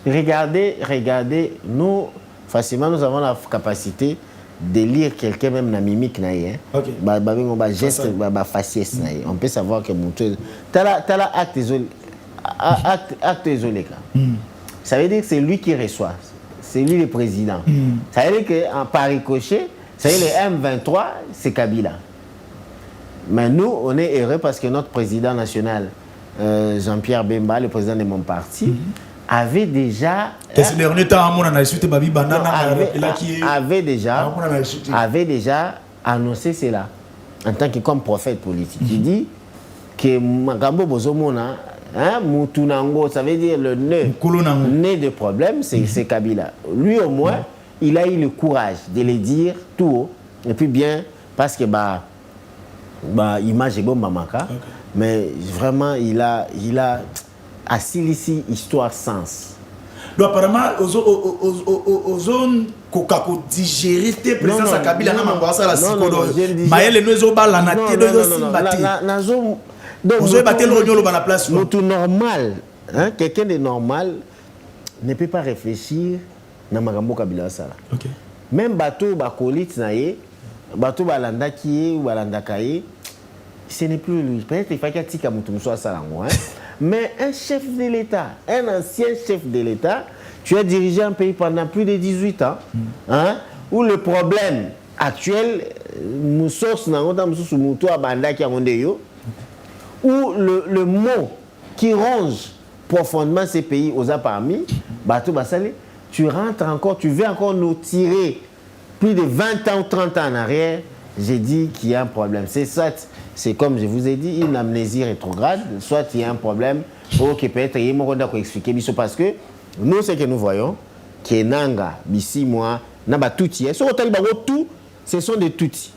Regardez, nous, facilement, nous avons la capacité de lire quelqu'un même dans mimique, geste, faciès. On peut savoir que mon t'as acte isolé. Ça veut dire que c'est lui qui reçoit. C'est lui le président. Ça veut dire qu'en par ricochet, ça veut dire le M23, c'est Kabila. Mais nous, on est heureux parce que notre président national, Jean-Pierre Bemba, le président de mon parti, avait déjà... avait déjà annoncé cela en tant que comme prophète politique. Il dit que Magambo Bozomona, Moutounango, ça veut dire le nez de problème, c'est Kabila. Lui au moins, il a eu le courage de le dire tout haut. Et puis bien, parce que image est bon mamaka, mais vraiment il a assis ici histoire sens. Donc apparemment aux zones kokako digérer tes présence à Kabila na mambasa la sikodo. Maël nous zo bala na te do simbati. Donc, vous avez battu le place. Normal, quelqu'un de normal ne peut pas réfléchir dans Magambo Kabila Sala. Même bateau bakolit naie, bateau balanda qui ou balanda kaye, ce n'est plus lui. Peut-être qu'il faut qu'il tika mutumso salango. Mais un chef de l'État, un ancien chef de l'État, tu as dirigé un pays pendant plus de 18 ans, où le problème actuel, nous sommes dans le où le mot qui ronge profondément ces pays aux parmi, tu rentres encore, tu veux encore nous tirer plus de 20 ans ou 30 ans en arrière, j'ai dit qu'il y a un problème. C'est comme je vous ai dit, une amnésie rétrograde, soit il y a un problème, ou qui peut-être, il y a expliquer, parce que nous, ce que nous voyons, que Nanga, Bissi, moi, Naba Touti, ce sont des Touti.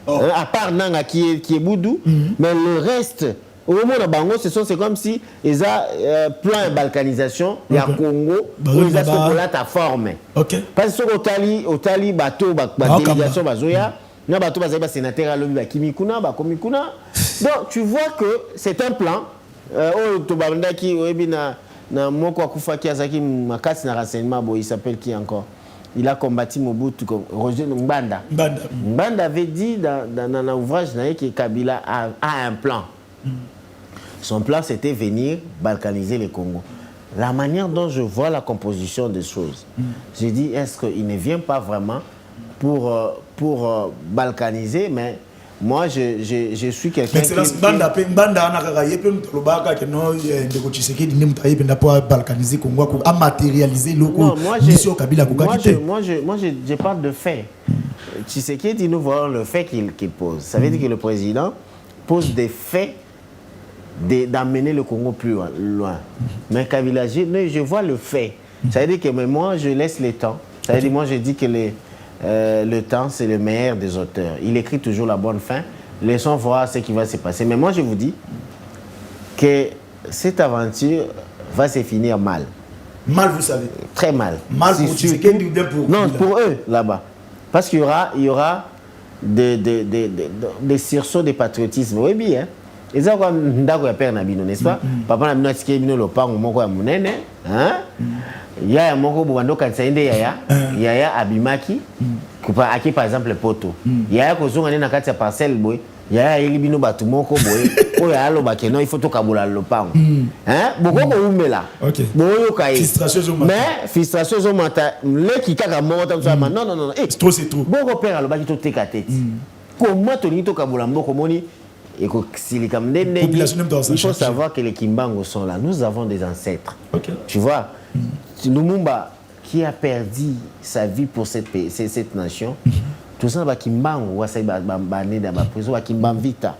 À part Nanga qui est Boudou, mais le reste, au moment de Bango, c'est comme si ils ont plein de balkanisation, il y a Congo, où ils ont ta forme. Parce que au Tali, bateau, délégation, bazoya, na bateau, bazoya, sénateur, alobi, kimikuna, komikuna. Donc tu vois que c'est un plan. Oh, Tobanda qui, na moko akufaki azaki makasi na renseignement, il s'appelle qui encore? Il a combattu Mobutu, Roger Mbanda. Mbanda avait dit dans l'ouvrage que Kabila a un plan. Son plan, c'était venir balkaniser le Congo. La manière dont je vois la composition des choses, j'ai dit, est-ce qu'il ne vient pas vraiment pour balkaniser, mais moi, je suis quelqu'un qui... Mbanda a matérialisé le moi, je parle de fait. Tshisekedi, nous voyons le fait qu'il pose. Ça veut dire que le président pose des faits d'amener le Congo plus loin. Mais Kabila, je vois le fait. Ça veut dire que moi, je laisse le temps. Ça veut dire moi, je dis que le temps, c'est le meilleur des auteurs. Il écrit toujours la bonne fin. Laissons voir ce qui va se passer. Mais moi, je vous dis que cette aventure va se finir mal. Mal, vous savez. Très mal. Mal pour Tshisekedi ou bien pour... Non, pour eux, là-bas. Parce qu'il y aura des sursauts de patriotisme. Oui, bien. Et ça, comme Ndako ya père Nabino, n'est-ce pas? Papa Nabino a tiqué Bino le pang, moko ya munene. Yaya moko bouando kansainde yaya abimaki. Aki par exemple poto. Yaya kozonga na kati ya parcelle boy. Yaya yeli bino batu moko boy. Oya alo bakeno il faut to kabula le pang. Boko ko umela. Boyo kai. Mais frustration zo mata le ki kaka mota msama. Non. C'est trop. Boko père alo baki to teka tête. Comment to ni to kabula mboko moni? Il faut savoir que les Kimbango sont là. Nous avons des ancêtres. Tu vois, Lumumba qui a perdu sa vie pour cette nation, tout ça, Kimbango, prison, Kimbango Vita.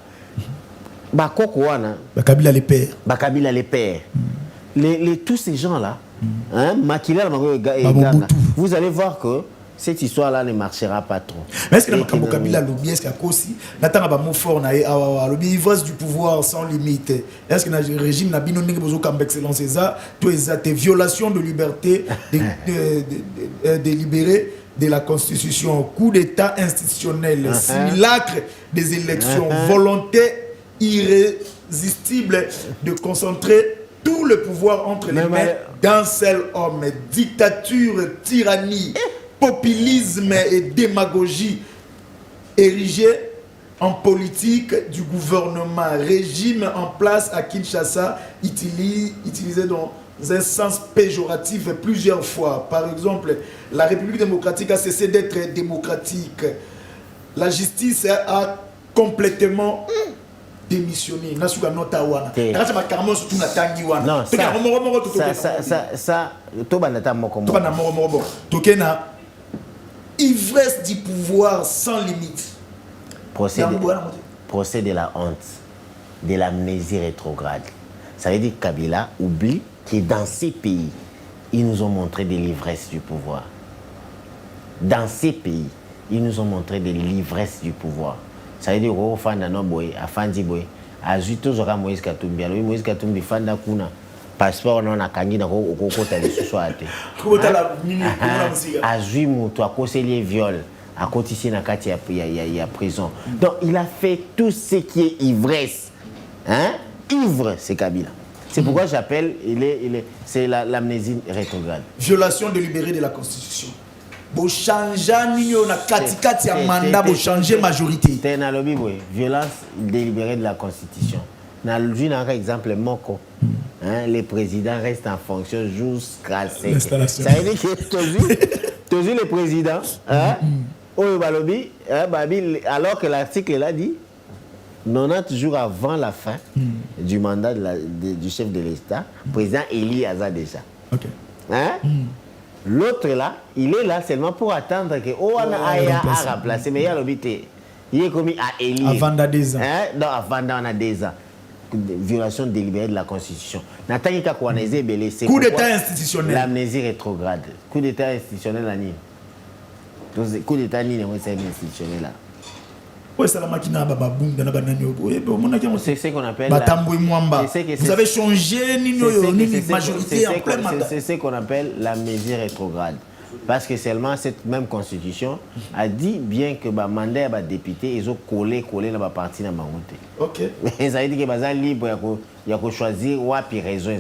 Kabila les pères. Kabila les pères. Tous ces gens-là, Makila, vous allez voir que cette histoire-là ne marchera pas trop. Mais est-ce que Kabila lobby, est-ce qu'il y a aussi n'attend mot fort na lobby ivresse du pouvoir sans limite. Est-ce que le régime n'a bino n'engue besoin comme excellence ça, toi tes violations de liberté délibérées de la Constitution, coup d'État institutionnel, simulacre des élections, volonté irrésistible de concentrer tout le pouvoir entre les mains d'un seul homme, dictature, tyrannie, populisme et démagogie érigés en politique du gouvernement, régime en place à Kinshasa, utilisé dans un sens péjoratif plusieurs fois. Par exemple, la République démocratique a cessé d'être démocratique. La justice a complètement démissionné. Non, ça, ivresse du pouvoir sans limite. Procès de la honte, de l'amnésie rétrograde. Ça veut dire que Kabila oublie que dans ces pays, ils nous ont montré de l'ivresse du pouvoir. Dans ces pays, ils nous ont montré de l'ivresse du pouvoir. Ça veut dire que Fanda Noboy, Afandi Boy, Azuto Zora Moïse Katumbi, alors Moïse Katumbi, Fanda Kuna, passeport non a Kangi, Kota de Sosoate. Azui Moutou, à cause des viols, à côté ici, il y a prison. Donc il a fait tout ce qui est ivresse. Ivre, c'est Kabila. C'est pourquoi j'appelle, c'est l'amnésie rétrograde. Violation délibérée de la Constitution. Pour changer na mandat, pour changer majorité. C'est un lobby, violence délibérée de la Constitution. Dans un exemple, Moko, les présidents restent en fonction jusqu'à l'installation. Ça veut dire que toujours les présidents, alors que l'article là dit, 90 jours avant la fin du mandat du chef de l'État, le président Eli Aza déjà. L'autre là, il est là seulement pour attendre que Oana Aya a remplacé. Mais il y a l'obité. Il est commis à Eli. Avant dans 2 ans. Non, avant dans 2 ans. Violation délibérée de la Constitution. Coup d'État institutionnel. L'amnésie rétrograde. Coup d'État institutionnel à Nîmes. Coup d'État institutionnel là. C'est ce qu'on appelle vous avez changé majorité en plein mandat. C'est ce qu'on appelle l'amnésie rétrograde. Parce que seulement cette même constitution a dit bien que le mandat des députés, ils ont collé dans la partie de la montée. Ok. Mais ça veut dire qu'ils sont libres, il y a choisir ou puis raison.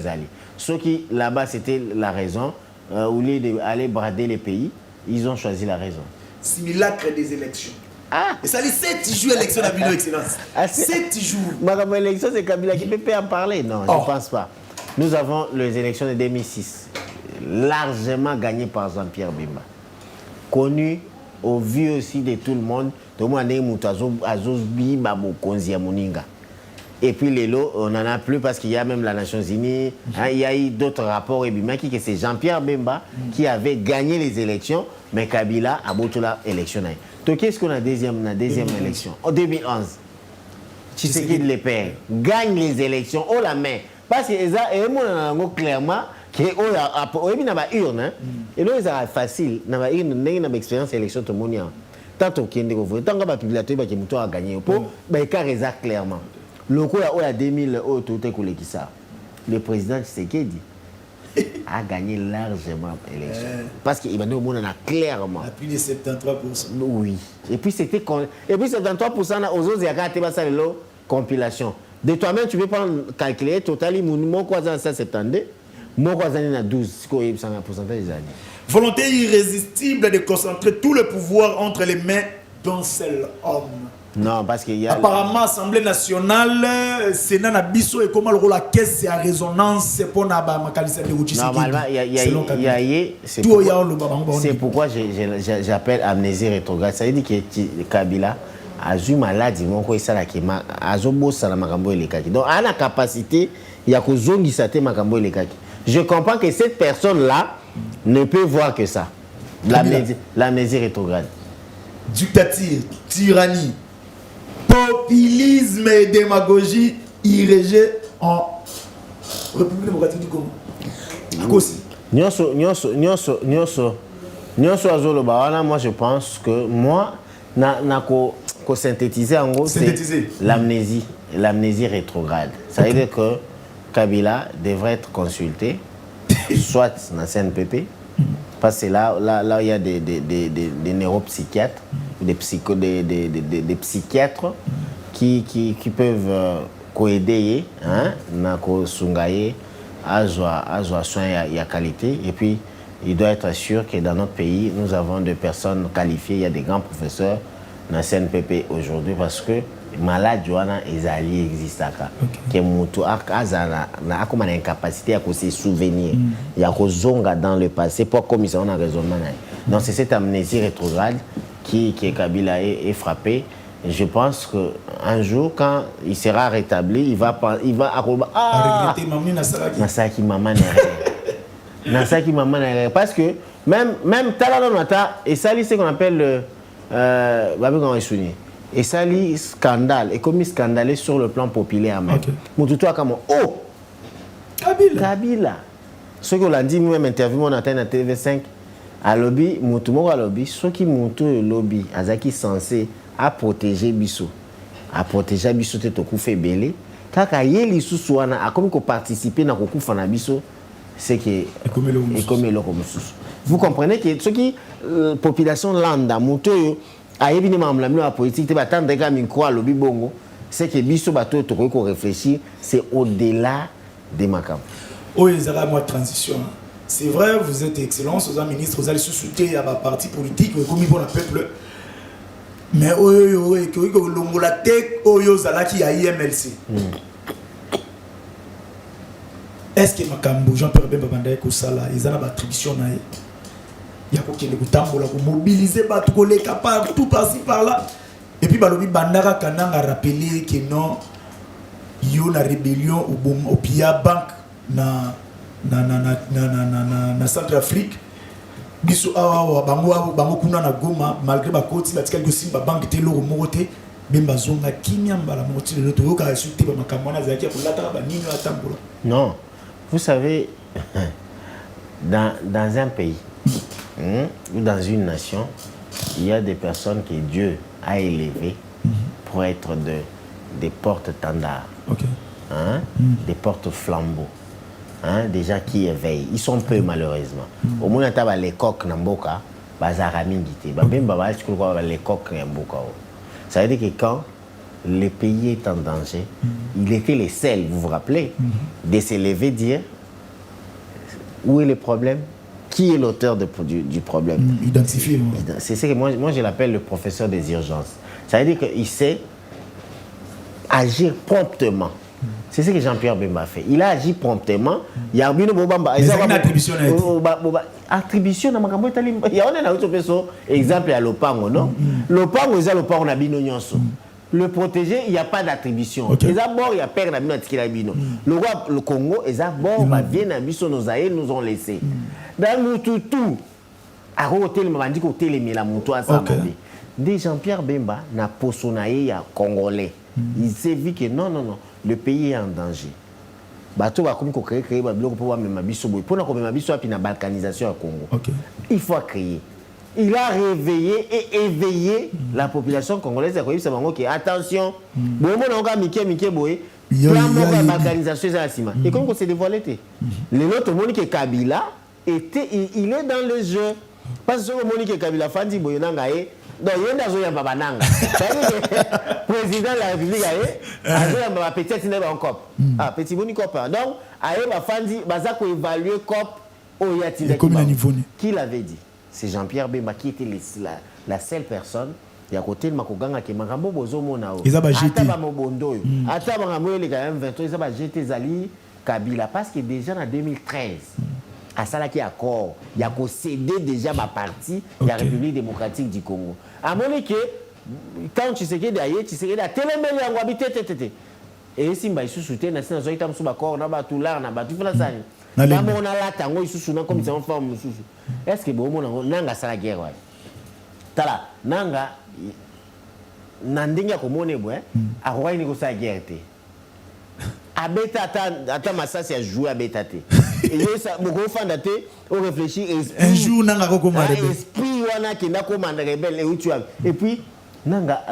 Ce qui là-bas, c'était la raison, au lieu d'aller brader les pays, ils ont choisi la raison. Simulacre des élections. Ah. Et ça, les 7 jours d'élection à Bilo Excellence. 7 jours. Ma élection, c'est Kabila qui peut en parler. Non, je ne pense pas. Nous avons les élections de 2006, largement gagnées par Jean-Pierre Bemba. Connu au vu aussi de tout le monde. Tout le monde a et puis les lots, on n'en a plus parce qu'il y a même la Nations Unies, il y a eu d'autres rapports et bien que c'est Jean-Pierre Bemba qui avait gagné les élections, mais Kabila a battu l'élection. Donc qu'est-ce qu'on a deuxième élection en 2011? Tshisekedi le père gagne les élections haut la main parce que ça clairement que il y a urne et là c'est facile na une expérience élection tout le monde tant qu'il y a des tant que la publication qui a gagné pour ça clairement. Le coup à 2000 le président Tshisekedi a gagné largement l'élection. Parce qu'il va nous montrer clairement. À plus de 73%. Oui. Et puis 73% aux autres, il y a une compilation. De toi-même, tu peux pas calculer totalement. Mon croisant ça 70, mon croisant à 12, c'est quoi le pourcentage des années. Volonté irrésistible de concentrer tout le pouvoir entre les mains d'un seul homme. Non, parce qu'il y a... Apparemment, Assemblée nationale, Sénat Nabiso et comment le rôle la caisse, c'est à résonance pour na makalisa de Uchi. Normalement, c'est pourquoi j'appelle amnésie rétrograde. Ça veut dire que Kabila a eu maladie, mon quoi ça la qui a zobo ça la makambo et kaki. Donc, à la capacité, il y a que zongi sate makambo et kaki. Je comprends que cette personne-là ne peut voir que ça. L'amnésie rétrograde. Dictature, tyrannie, populisme et démagogie irrigés en République démocratique du Congo. Moi je pense que moi, synthétiser en gros, c'est l'amnésie rétrograde. Ça veut dire que Kabila devrait être consulté, soit dans la CNPP, parce que là il y a des neuropsychiatres, des psychiatres qui peuvent aider à soins à qualité. Et puis, il doit être sûr que dans notre pays, nous avons des personnes qualifiées. Il y a des grands professeurs dans la CNPP aujourd'hui parce que malade Joana Ezali existe que mutu akazana na akoma na incapacité à se souvenir il y a kozonga dans le passé pour comme ça on a raisonnement. Donc c'est cette amnésie rétrograde qui Kabila est frappé. Je pense que un jour quand il sera rétabli, il va regretter Nasaki maman Nasaki maman parce que même talala nata et ça c'est ce qu'on appelle et ça, c'est scandale. Et comme scandalé sur le plan populaire. Moutoutou a comme oh Kabila. Ce que l'on dit, même interview, on atteint à TV5, à lobby, Moutou à lobby, ce qui Moutou lobby, Azaki censé à protéger Bissou. À protéger Bissou, c'est au coup fait belé. Quand il y a les sous-souana, à comme participer dans le coup de Bissou, c'est que. Et comme le vous comprenez que ce qui population lambda, Moutou, c'est que Bissou Bato Toko réfléchir, c'est au-delà des macabres. Oui, il y a une transition. C'est vrai, vous êtes excellent, vous êtes ministre, vous allez soutenir à parti politique, comme il faut le peuple. Mais la tête, qui a IMLC. Est-ce que Makambo, Jean-Pierre Bemba Bandaye Kosala, ils ont une attribution? Il y a pour mobiliser tout par-ci par-là. Et puis Balobi Bandara Kanang a rappelé que non, il y a une rébellion au Pia Bank na Centrafrique. Biso awa bango kuna na Goma malgré ba koti ba tikali simba bank te loro moté bemba zonga kinyamba la moti le to ka insulter ba makamona zaki pour la ba nino atambola. Non, vous savez dans un pays ou dans une nation, il y a des personnes que Dieu a élevées pour être des porte-tendards, hein? Des porte-flambeaux, hein? Des gens qui éveillent. Ils sont peu malheureusement. Au moins, il y a les coqs Namboka, les coqs Namboka. Ça veut dire que quand le pays est en danger, il était les seuls, vous vous rappelez, de se lever dire où est le problème, qui est l'auteur du problème. Identifier. C'est ce que moi je l'appelle le professeur des urgences. Ça veut dire qu'il sait agir promptement. C'est ce que Jean-Pierre Bemba a fait. Il a agi promptement. Il y a une attribution. Attribution, il y a un exemple à Lopango, non? Lopango, c'est Lopango, on a bino nyonso. Le protéger, il n'y a pas d'attribution. Il y a bord, il y a père na bino atikila bino. Le Congo, il y a bord, bien na biso nos aïeux nous ont laissé. Dans le tout, à hôtel mandi ko télémé la moto à ça. Dès Jean-Pierre Bemba n'a posonaye ya congolais. Il s'est vu que non, le pays est en danger. Bato va comme créer ba biloko pour même biso boy. Pour na ko même biso api na balkanisation au Congo. Il faut créer. Il a réveillé et éveillé la population congolaise. Attention, la balkanisation et comme c'est dévoilé, les autres Monique Kabila il est dans le jeu. Parce que Monique Kabila Fandi Boyonangaye. Donc, il y a un babananga. Président de la République, il y a un petit cop. Ah, petit boni cop. Donc, il y a un Fandi, il faut évaluer cop au Yatina. Qui l'avait dit? C'est Jean-Pierre Bemba qui était la seule personne. Il y a côté de Makoganga qui m'a rambo bozo monao. Ils ont jeté. Attends, les gars, ils ont jeté Zali Kabila parce que déjà en 2013. À ça qui accord, il y a cédé déjà ma partie de la République démocratique du Congo. À mon que quand tu sais que d'ailleurs, tu sais que la télémélie en habité et si m'a soutenu na sina zoita msuba corps na ba tular na ba tu fala sani. Na mon ala tango isusu na comme ça en forme isusu. Est-ce que bon mon nanga sala guerre ouais. Tala nanga nandinga ko mone bwe a roi ni ko sa guerre té. Abeta ata masasi a jouer abeta té. Et ça beaucoup fandaté on réfléchit un jour nanga ko komanda esprit wana qui na komanda rebelle et puis nanga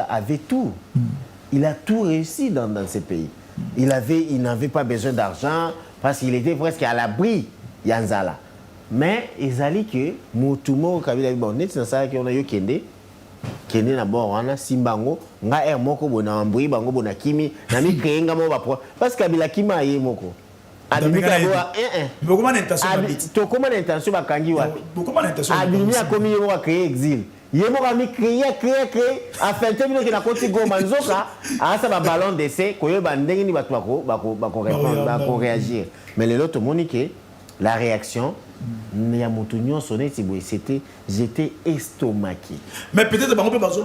avait tout. Il a tout réussi dans ce pays. Il n'avait pas besoin d'argent parce qu'il était presque à l'abri Yanzala. Mais ils allaient que Moutumo Kabila Bonnet c'est ça qu'on a eu kende na bord wana simbango nga er moko bona ambui bango bona kimi na mi krenga mo ba parce que Kabila kima ye moko abimika bo comment intention to comment intention ba kangi wa comment intention abimia komi yo wa créer exil ye mo ba mi créer afin te bino ki na koti goma nzoka asa ba ballon d'essai ko yo ba ndenge ni ba ko réagir mais les autres monique la réaction c'était j'étais estomaqué. Mais peut-être que on peut baser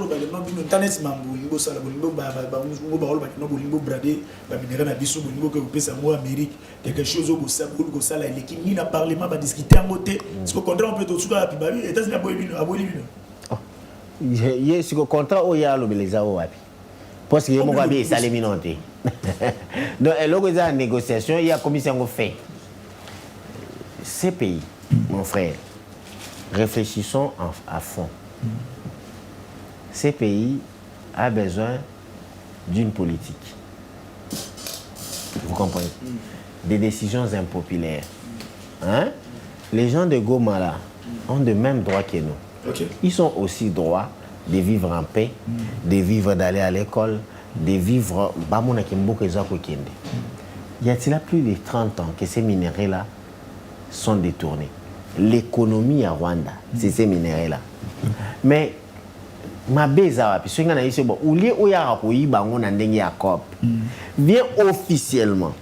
quelque chose au Parlement va discuter en côté. Ce contrat on peut tout à yes, le contrat au ya l'obélisa au wapi. Parce que mon babi ça les minonté. Donc la négociation il y a commission fait. Ces pays, mon frère, réfléchissons à fond. Ces pays ont besoin d'une politique. Vous comprenez? Des décisions impopulaires. Hein? Les gens de Goma là ont de mêmes droits que nous. Ils sont aussi droits de vivre en paix, de vivre d'aller à l'école, de vivre. Y a-t-il plus de 30 ans que ces minéraux-là sont détournés? L'économie à Rwanda, c'est ces minéraux-là. Mais ma beza puis ce qu'on bon ou lié au ya ko yiba ngona ndenge ya COP vient officiellement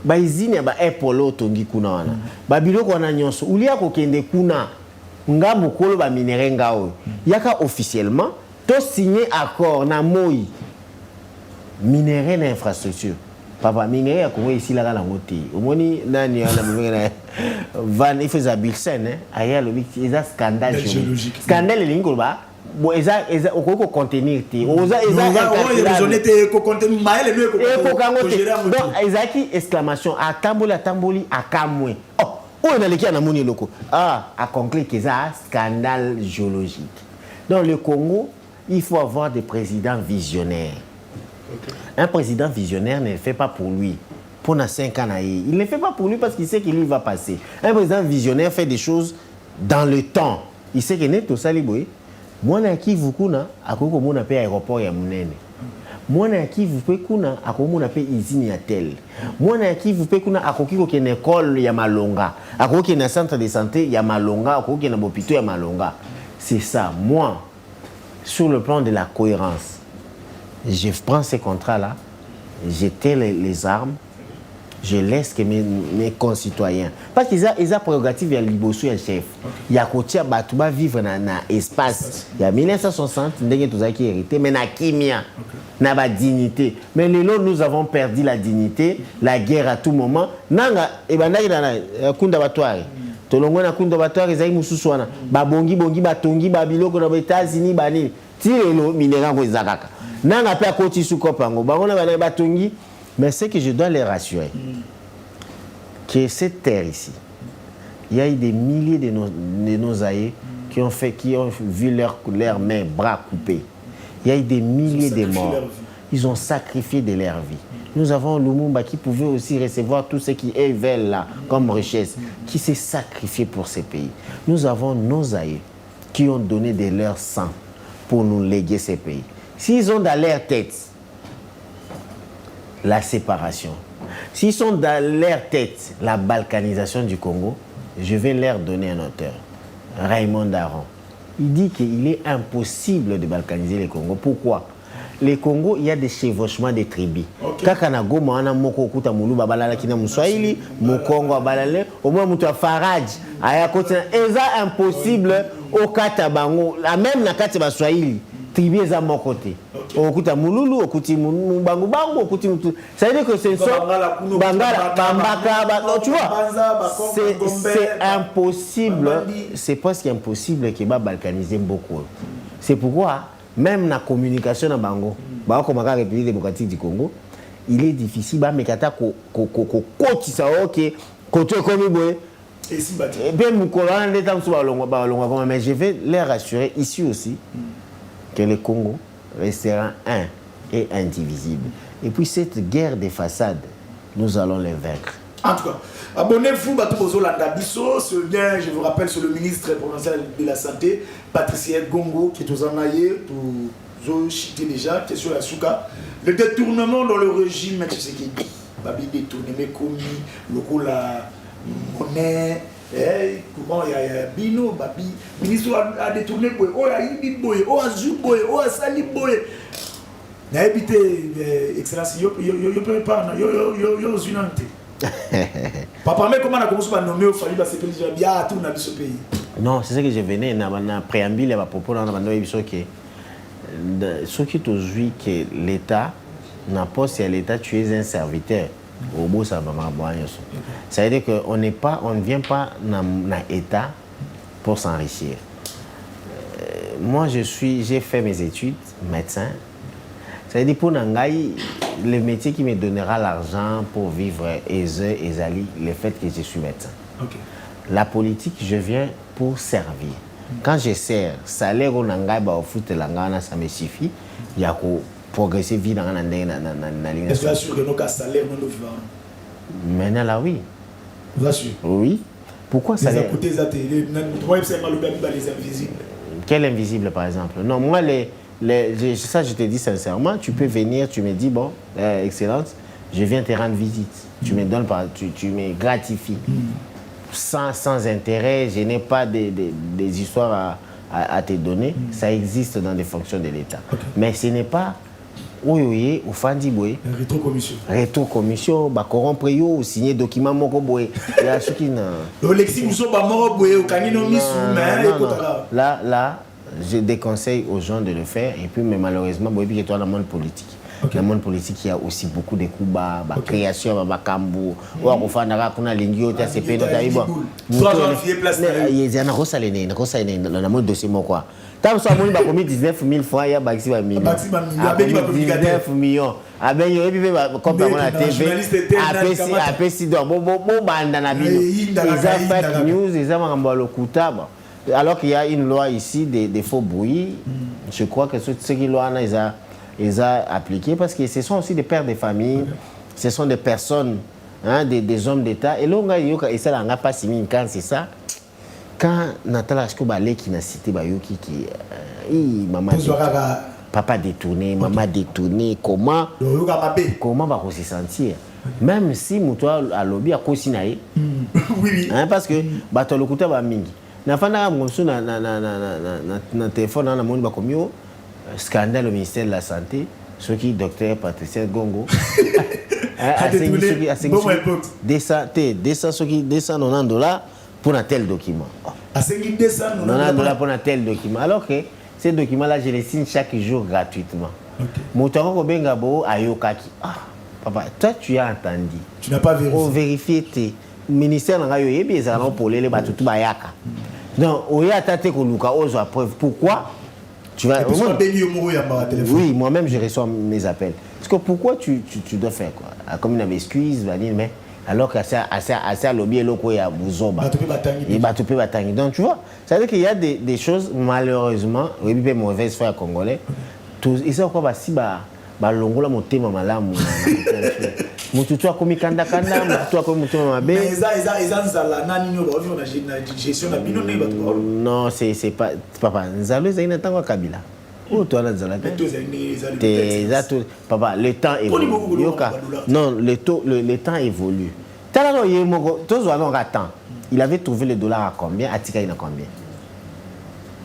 ba izine ba epolo tongi kuna wana ba biloko wana nyonso ou lié ko kende kuna nga mokolo ba minéraux ngao yaka officiellement to signer accord na moi minéraux na infrastructure. Papa minéraux ya Congo ici là la moté omoni nani ala mingena van il faisait bilsen aya le il y a scandale géologique scandale lingo ba bon eza okoko contenir ti oza raisonnete ko contenir maele le ko donc ezaki exclamation atamboli akamwe oh na leki na moni loko a conclure que ça scandale géologique. Donc le Congo il faut avoir des présidents visionnaires. Un président visionnaire ne le fait pas pour lui. Pendant 5 ans, il ne le fait pas pour lui parce qu'il sait qu'il va passer. Un président visionnaire fait des choses dans le temps. Il sait que n'est tout ça libre. Moi, qui vous kuna, à quoi on appelle aéroport ya munene. Moi, qui vous peut kuna, à quoi on appelle usine ya tel. Moi, qui vous peut kuna, à quoi qui une école ya Malonga, à quoi qui une centre de santé ya Malonga, à quoi qui une hôpital ya Malonga. C'est ça. Moi, sur le plan de la cohérence, je prends ces contrats-là, j'éteins les armes. Je laisse que mes concitoyens. Parce qu'ils ont prérogative, il y a l'Ibosu et le chef. Il y a Kotia Batouba vivre dans l'espace. Il y a 1960, il y a tout ça qui est hérité, mais il y a Kimia, il y a la dignité. Mais nous avons perdu la dignité, la guerre à tout moment. Nanga, et ben là, Kunda Batouari. Tolongo na Kunda Batouari, Zaï Moussousouana. Babongi, Bongi, Batongi, Babiloko, dans les États-Unis, Bani. Tire le minéral ko Zakaka. Nanga, pe à Koti Soukopango. Bagona, Batongi. Mais c'est que je dois les rassurer que cette terre ici, il y a eu des milliers de nos aïeux qui ont vu leurs mains, bras coupés. Il y a eu des milliers de morts. Ils ont sacrifié de leur vie. Nous avons Lumumba qui pouvait aussi recevoir tout ce qui est vers là comme richesse, qui s'est sacrifié pour ces pays. Nous avons nos aïeux qui ont donné de leur sang pour nous léguer ces pays. S'ils ont dans leur tête la séparation, s'ils sont dans leur tête la balkanisation du Congo, je vais leur donner un auteur, Raymond Daron. Il dit qu'il est impossible de balkaniser le Congo. Pourquoi? Le Congo, il y a des chevauchements des tribus. Kakana Goma, on a moko okuta mulu babalala kina muswahili, mokongo balale, au moins mutu Faraj, aya kotina, eza impossible au katabango, même na kati ba swahili. Tribu est à mon côté. Okuta mululu, okuti mubangu bangu, okuti mutu. Ça veut dire que c'est ça. Bangala, Bambaka, tu vois. C'est impossible. C'est presque impossible qu'il va balkaniser beaucoup. C'est pourquoi même la communication dans Bango, comme la République démocratique du Congo, il est difficile. Mais kata koti ça ok, koto komi boye. Et puis mukolana l'état sur balonga, mais je vais les rassurer ici aussi que le Congo restera un et indivisible. Et puis cette guerre des façades, nous allons les vaincre. En tout cas, abonnez-vous, ce lien, je vous rappelle, c'est le ministre provincial de la Santé, Patricia Gongo, qui est aux Anaïe, pour citer déjà, question à Souka. Le détournement dans le régime, tu sais qui dit, Babi détourné, commis, le la monnaie, comment il y a Bino, Babi, le ministre a détourné, oh, il y a Boy, oh, Azou Boy, oh, Sali Boy. Il y a évité, Excellence, yo peux pas, yo zunante. Papa, mais comment on a commencé à nommer au Fali, c'est que j'ai bien tout dans ce pays. Non, c'est ça que je venais, dans un préambule à propos, dans un émission que ce qui est aujourd'hui que l'État n'a pas, si l'État tu es un serviteur. Au bout ça ça veut dire qu'on ne vient pas dans l'État pour s'enrichir. Moi j'ai fait mes études médecin. Ça veut dire pour Nangaï, le métier qui me donnera l'argent pour vivre aisé, le fait que je suis médecin. Okay. La politique, je viens pour servir. Quand je sers, salaire au Nangaï, au foot Langana, ça me suffit. Il y a progresser vite dans la ligne. Est-ce que tu assures que nos salaires non vivants? Maintenant là, oui. Vous assurez? Oui. Pourquoi ça? Les c'est invisibles. Quel invisible, par exemple? Non, moi, ça, je te dis sincèrement, tu peux venir, tu me dis, bon, Excellence, je viens te rendre visite. Tu me donnes, tu me gratifies. Sans intérêt, je n'ai pas des histoires à te donner. Ça existe dans des fonctions de l'État. Okay. Mais ce n'est pas oui, au Fandi Boy. Rétrocommission. Rétrocommission, corrompre yo, signer document moko boy. Il y a ceux qui n'ont. Là, je déconseille aux gens de le faire. Et puis, mais malheureusement, boy, puis toi dans le monde politique. Okay. Dans le monde politique, il y a aussi beaucoup de coups bas, création, Kambu, ou à Kofandara, qu'on a l'ingio, tu as ces pays, il y a un rosalene, dans le monde dossier, quoi. Tant que on a commis 19 000 fois, il y a 19 millions. Comme on a TV, après, si bon, ils ont fake news, ils ont un le alors qu'il y a une loi ici des faux bruits, je crois que ce qui loi ils ont appliqué parce que ce sont aussi des pères de famille, ce sont des personnes, hein, des hommes d'État. Et là, et ça n'a pas signé quand c'est ça. Quand Nathalie Balé qui n'a cité Bayoki qui maman papa détourné, maman détourné, comment va se sentir? Même si Moutoua a lobby à Kosinaï, parce que le côté va mingi. Na fana na téléphone na moni ba komio scandale au ministère de la santé, ce qui docteur Patricia Gongo a $290 pour un tel document. $290 pour un tel document. Alors que ces documents-là, je les signe chaque jour gratuitement. Moutaro Bengabo Ayokaki. Ah, papa, toi tu as entendu. Tu n'as pas vérifié. Pour vérifier tes ministères dans les gens pour les batutu bayaka. Donc, oya tate koluka ozo à preuve. Pourquoi tu vas oui, moi-même je reçois mes appels. Parce que pourquoi tu dois faire quoi? Comme une excuse, mais alors qu'à ça lobby loko ya buzoba. Et batupé batangi. Donc tu vois, ça veut dire qu'il y a des choses malheureusement, oui, mauvaise foi congolais. Tous ils sont quoi si longola motema malamu mutu tu akomi kanda mutu akomi motema mabe. Mais eza nzala nani nyo ba on a gestion na bino ne bato. Non, c'est pas papa nzalo zaina tango kabila. Oh toi nzala te. Papa, le temps évolue. Non, le temps évolue. Talalo yemoko tozo alon attend. Il avait trouvé le dollar à combien? Atika il a combien?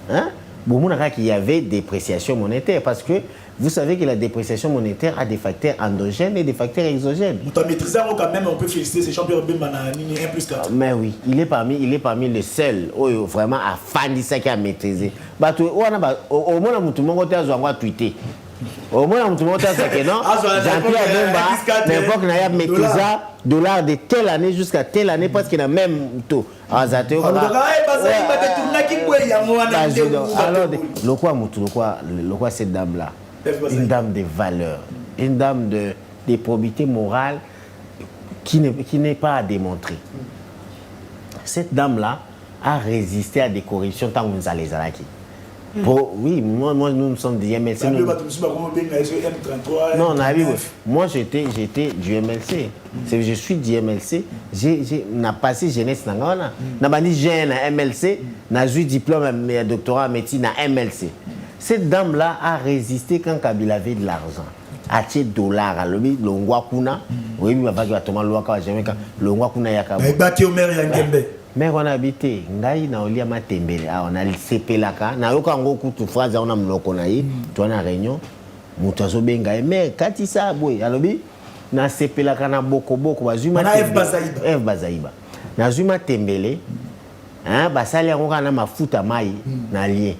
Hein? Bon, qu'il y avait dépréciation monétaire parce que vous savez que la dépréciation monétaire a des facteurs endogènes et des facteurs exogènes. Vous maîtrisez quand même, on peut féliciter ces champions de 1+4. Mais oui, il est parmi les seuls vraiment à fan de ça qui a maîtrisé. Au moins, tout le monde a tweeté. Au moins, tout le monde a dit que non. Jean-Pierre Bemba, n'importe qui a maîtrisé dollar de telle année jusqu'à telle année parce qu'il a même taux. Alors, le quoi cette dame-là? Une dame de valeur, une dame de probité morale qui n'est pas à démontrer. Cette dame-là a résisté à des corruptions tant que nous allons les arrêter. Oui, moi, nous sommes du MLC. Non, moi, j'étais du MLC. Je suis du MLC. J'ai passé jeunesse. J'ai jeune à MLC. J'ai eu diplôme et doctorat en médecine à MLC. Cette dame-là a résisté quand Kabila avait de l'argent. Acheter $, à l'objet, l'ongwa kuna. Oui, il va falloir tomber l'ongwa kuna. L'ongwa kuna yakabo. Il bâti au maire Yangembe. Mais on a habité. Ngai na olia matembele. On a le CPLaka. Na yoka ngoku tu phrase on a mnoko na yi. Tu na réunion. Mutazo benga. Mais kati sa boy. Alobi na CPLaka na boko bazuma. Na F Bazaiba. Na zuma tembele. Hein, basali ngoka na mafuta mai na lien.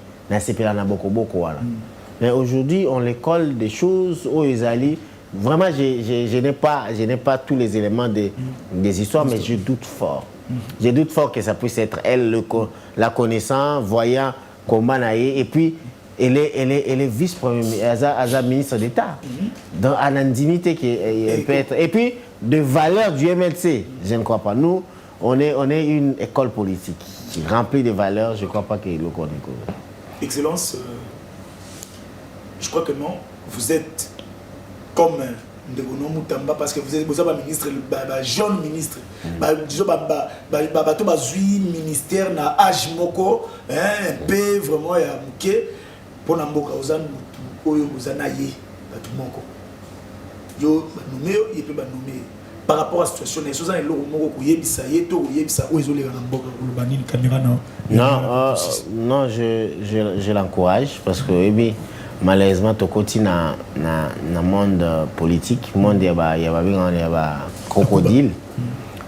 Mais aujourd'hui, on les colle des choses aux Isali. Vraiment, je n'ai pas tous les éléments des histoires, mais je doute fort. Je doute fort que ça puisse être elle, la connaissant, voyant comment naïe. Et puis, elle est vice-première ministre d'État. Dans l'indignité qu'elle peut être. Et puis, de valeurs du MLC, je ne crois pas. Nous, on est une école politique qui remplit de valeurs. Je ne crois pas que le connaît. Excellence, je crois que non, vous êtes comme Ndegono Moutamba parce que vous êtes ministre, jeune ministre, ministère na âge moko, un peu vraiment ya muké pour namboka ozan oyo ozanaye batu moko. Yo nommé et puis nommé par rapport à la situation les choses en moko kuyebisa yeto kuyebisa oezole na mboka banini caméra non. Non, je l'encourage parce que malheureusement, tu continues dans le monde politique, le monde il y a crocodile,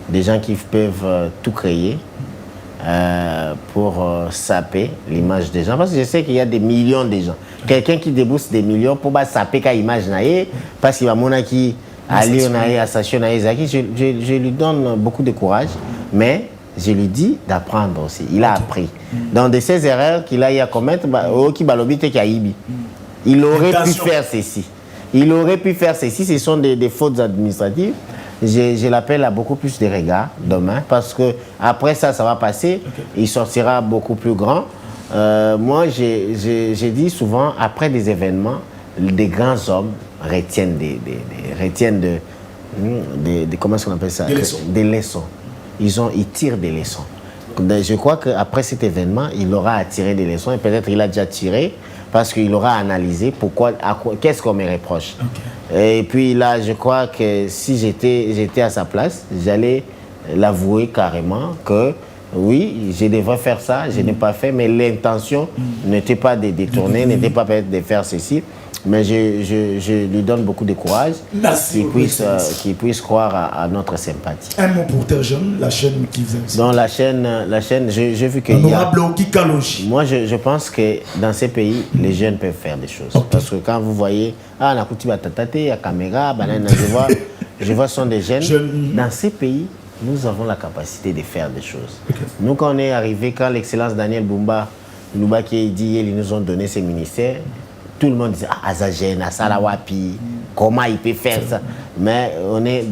des gens qui peuvent tout créer pour saper l'image des gens. Parce que je sais qu'il y a des millions de gens. Quelqu'un qui débourse des millions pour saper l'image parce qu'il va aller à station, je lui donne beaucoup de courage, mais je lui dis d'apprendre aussi. Il a appris. Dans de ces erreurs qu'il a eu à commettre, il aurait pu faire ceci. Ce sont des fautes administratives. je l'appelle à beaucoup plus de regards demain parce que après ça va passer. Il sortira beaucoup plus grand. Moi, j'ai dit souvent, après des événements, des grands hommes retiennent comment est-ce qu'on appelle ça? Des leçons. Ils tirent des leçons. Je crois qu'après cet événement, il aura à tirer des leçons et peut-être il a déjà tiré parce qu'il aura analysé qu'est-ce qu'on me reproche. Et puis là, je crois que si j'étais à sa place, j'allais l'avouer carrément que oui, je devrais faire ça, je n'ai pas fait, mais l'intention n'était pas de détourner, n'était pas peut-être de faire ceci. Mais je lui donne beaucoup de courage. Merci. Qu'il puisse croire à notre sympathie. Un mot pour Terre Jeune, la chaîne qui vous aime. Dans la chaîne, j'ai vu que. Moi, je pense que dans ces pays, les jeunes peuvent faire des choses. Parce que quand vous voyez, Nakuti Batatate, il y a caméra, je vois ce sont des jeunes. Dans ces pays, nous avons la capacité de faire des choses. Nous, quand on est arrivé, quand l'excellence Daniel Bumba, Loubaki et Diye, ils nous ont donné ces ministères, tout le monde disait Azajen, Asalawapi, comment il peut faire ça? Mais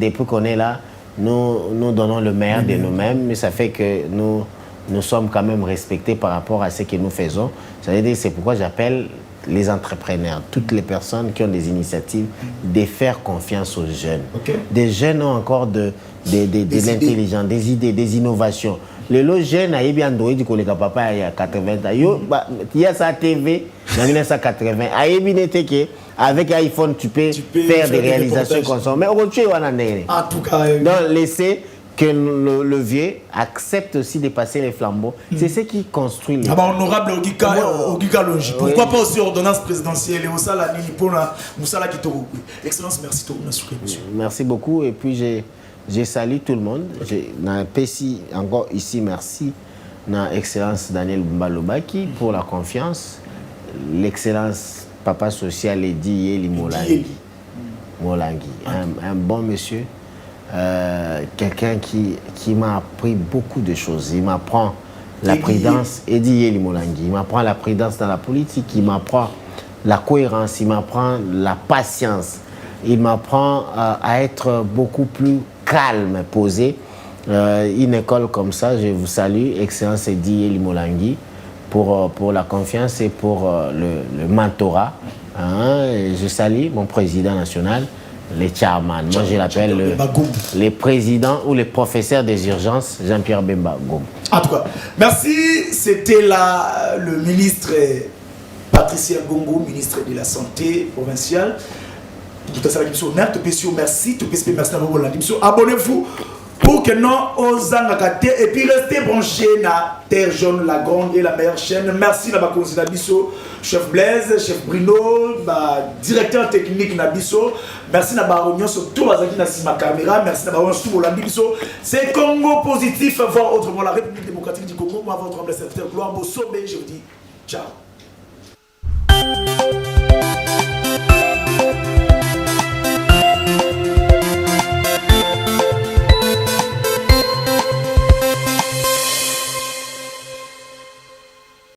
depuis qu'on est là, nous donnons le meilleur de nous-mêmes, mais ça fait que nous sommes quand même respectés par rapport à ce que nous faisons. C'est pourquoi j'appelle les entrepreneurs, toutes les personnes qui ont des initiatives, de faire confiance aux jeunes. Des jeunes ont encore de l'intelligence, des idées, des innovations. Les jeunes, il y a Android du collègue papa il y a 80 ans. Il y a sa TV dans 1980. Avec iPhone, tu peux faire des réalisations comme ça. Mais aujourd'hui, on en est. En tout cas, donc, laissez que le vieux accepte aussi de passer les flambeaux. C'est ce qui construit les... Honorable Ogika Longi, pourquoi pas aussi ordonnance présidentielle et Moussala Kitoro. Excellence, merci. Merci beaucoup. Et puis, je salue tout le monde. Encore ici, merci à Excellence Daniel Bumba Loubaki pour la confiance. L'Excellence Papa Social Edi Eli Molangi. Un bon monsieur. Quelqu'un qui m'a appris beaucoup de choses. Il m'apprend la prudence. Edi Eli Molangi. Il m'apprend la prudence dans la politique. Il m'apprend la cohérence. Il m'apprend la patience. Il m'apprend à être beaucoup plus calme, posé. Une école comme ça, je vous salue, Excellence Edi Eli Molangi, pour la confiance et pour le mentorat. Je salue mon président national, le chairman. Moi, je l'appelle le président ou le professeur des urgences, Jean-Pierre Bemba Goum. En tout cas, merci. C'était là le ministre Patricia Gongo, ministre de la Santé provinciale. Merci. Abonnez-vous pour que non aux angakate et puis restez branchés na Terre Jaune, la grande et la meilleure chaîne. Merci na bakonzi na biso, chef Blaise, chef Bruno, directeur technique na biso. Merci na baronyon sur tout bazaki na sima caméra. Merci na baronyon sur Bolandi biso. C'est Congo positif, voir autrement la République démocratique du Congo. Moi votre humble serviteur Gloire Bosobé, je vous dis ciao.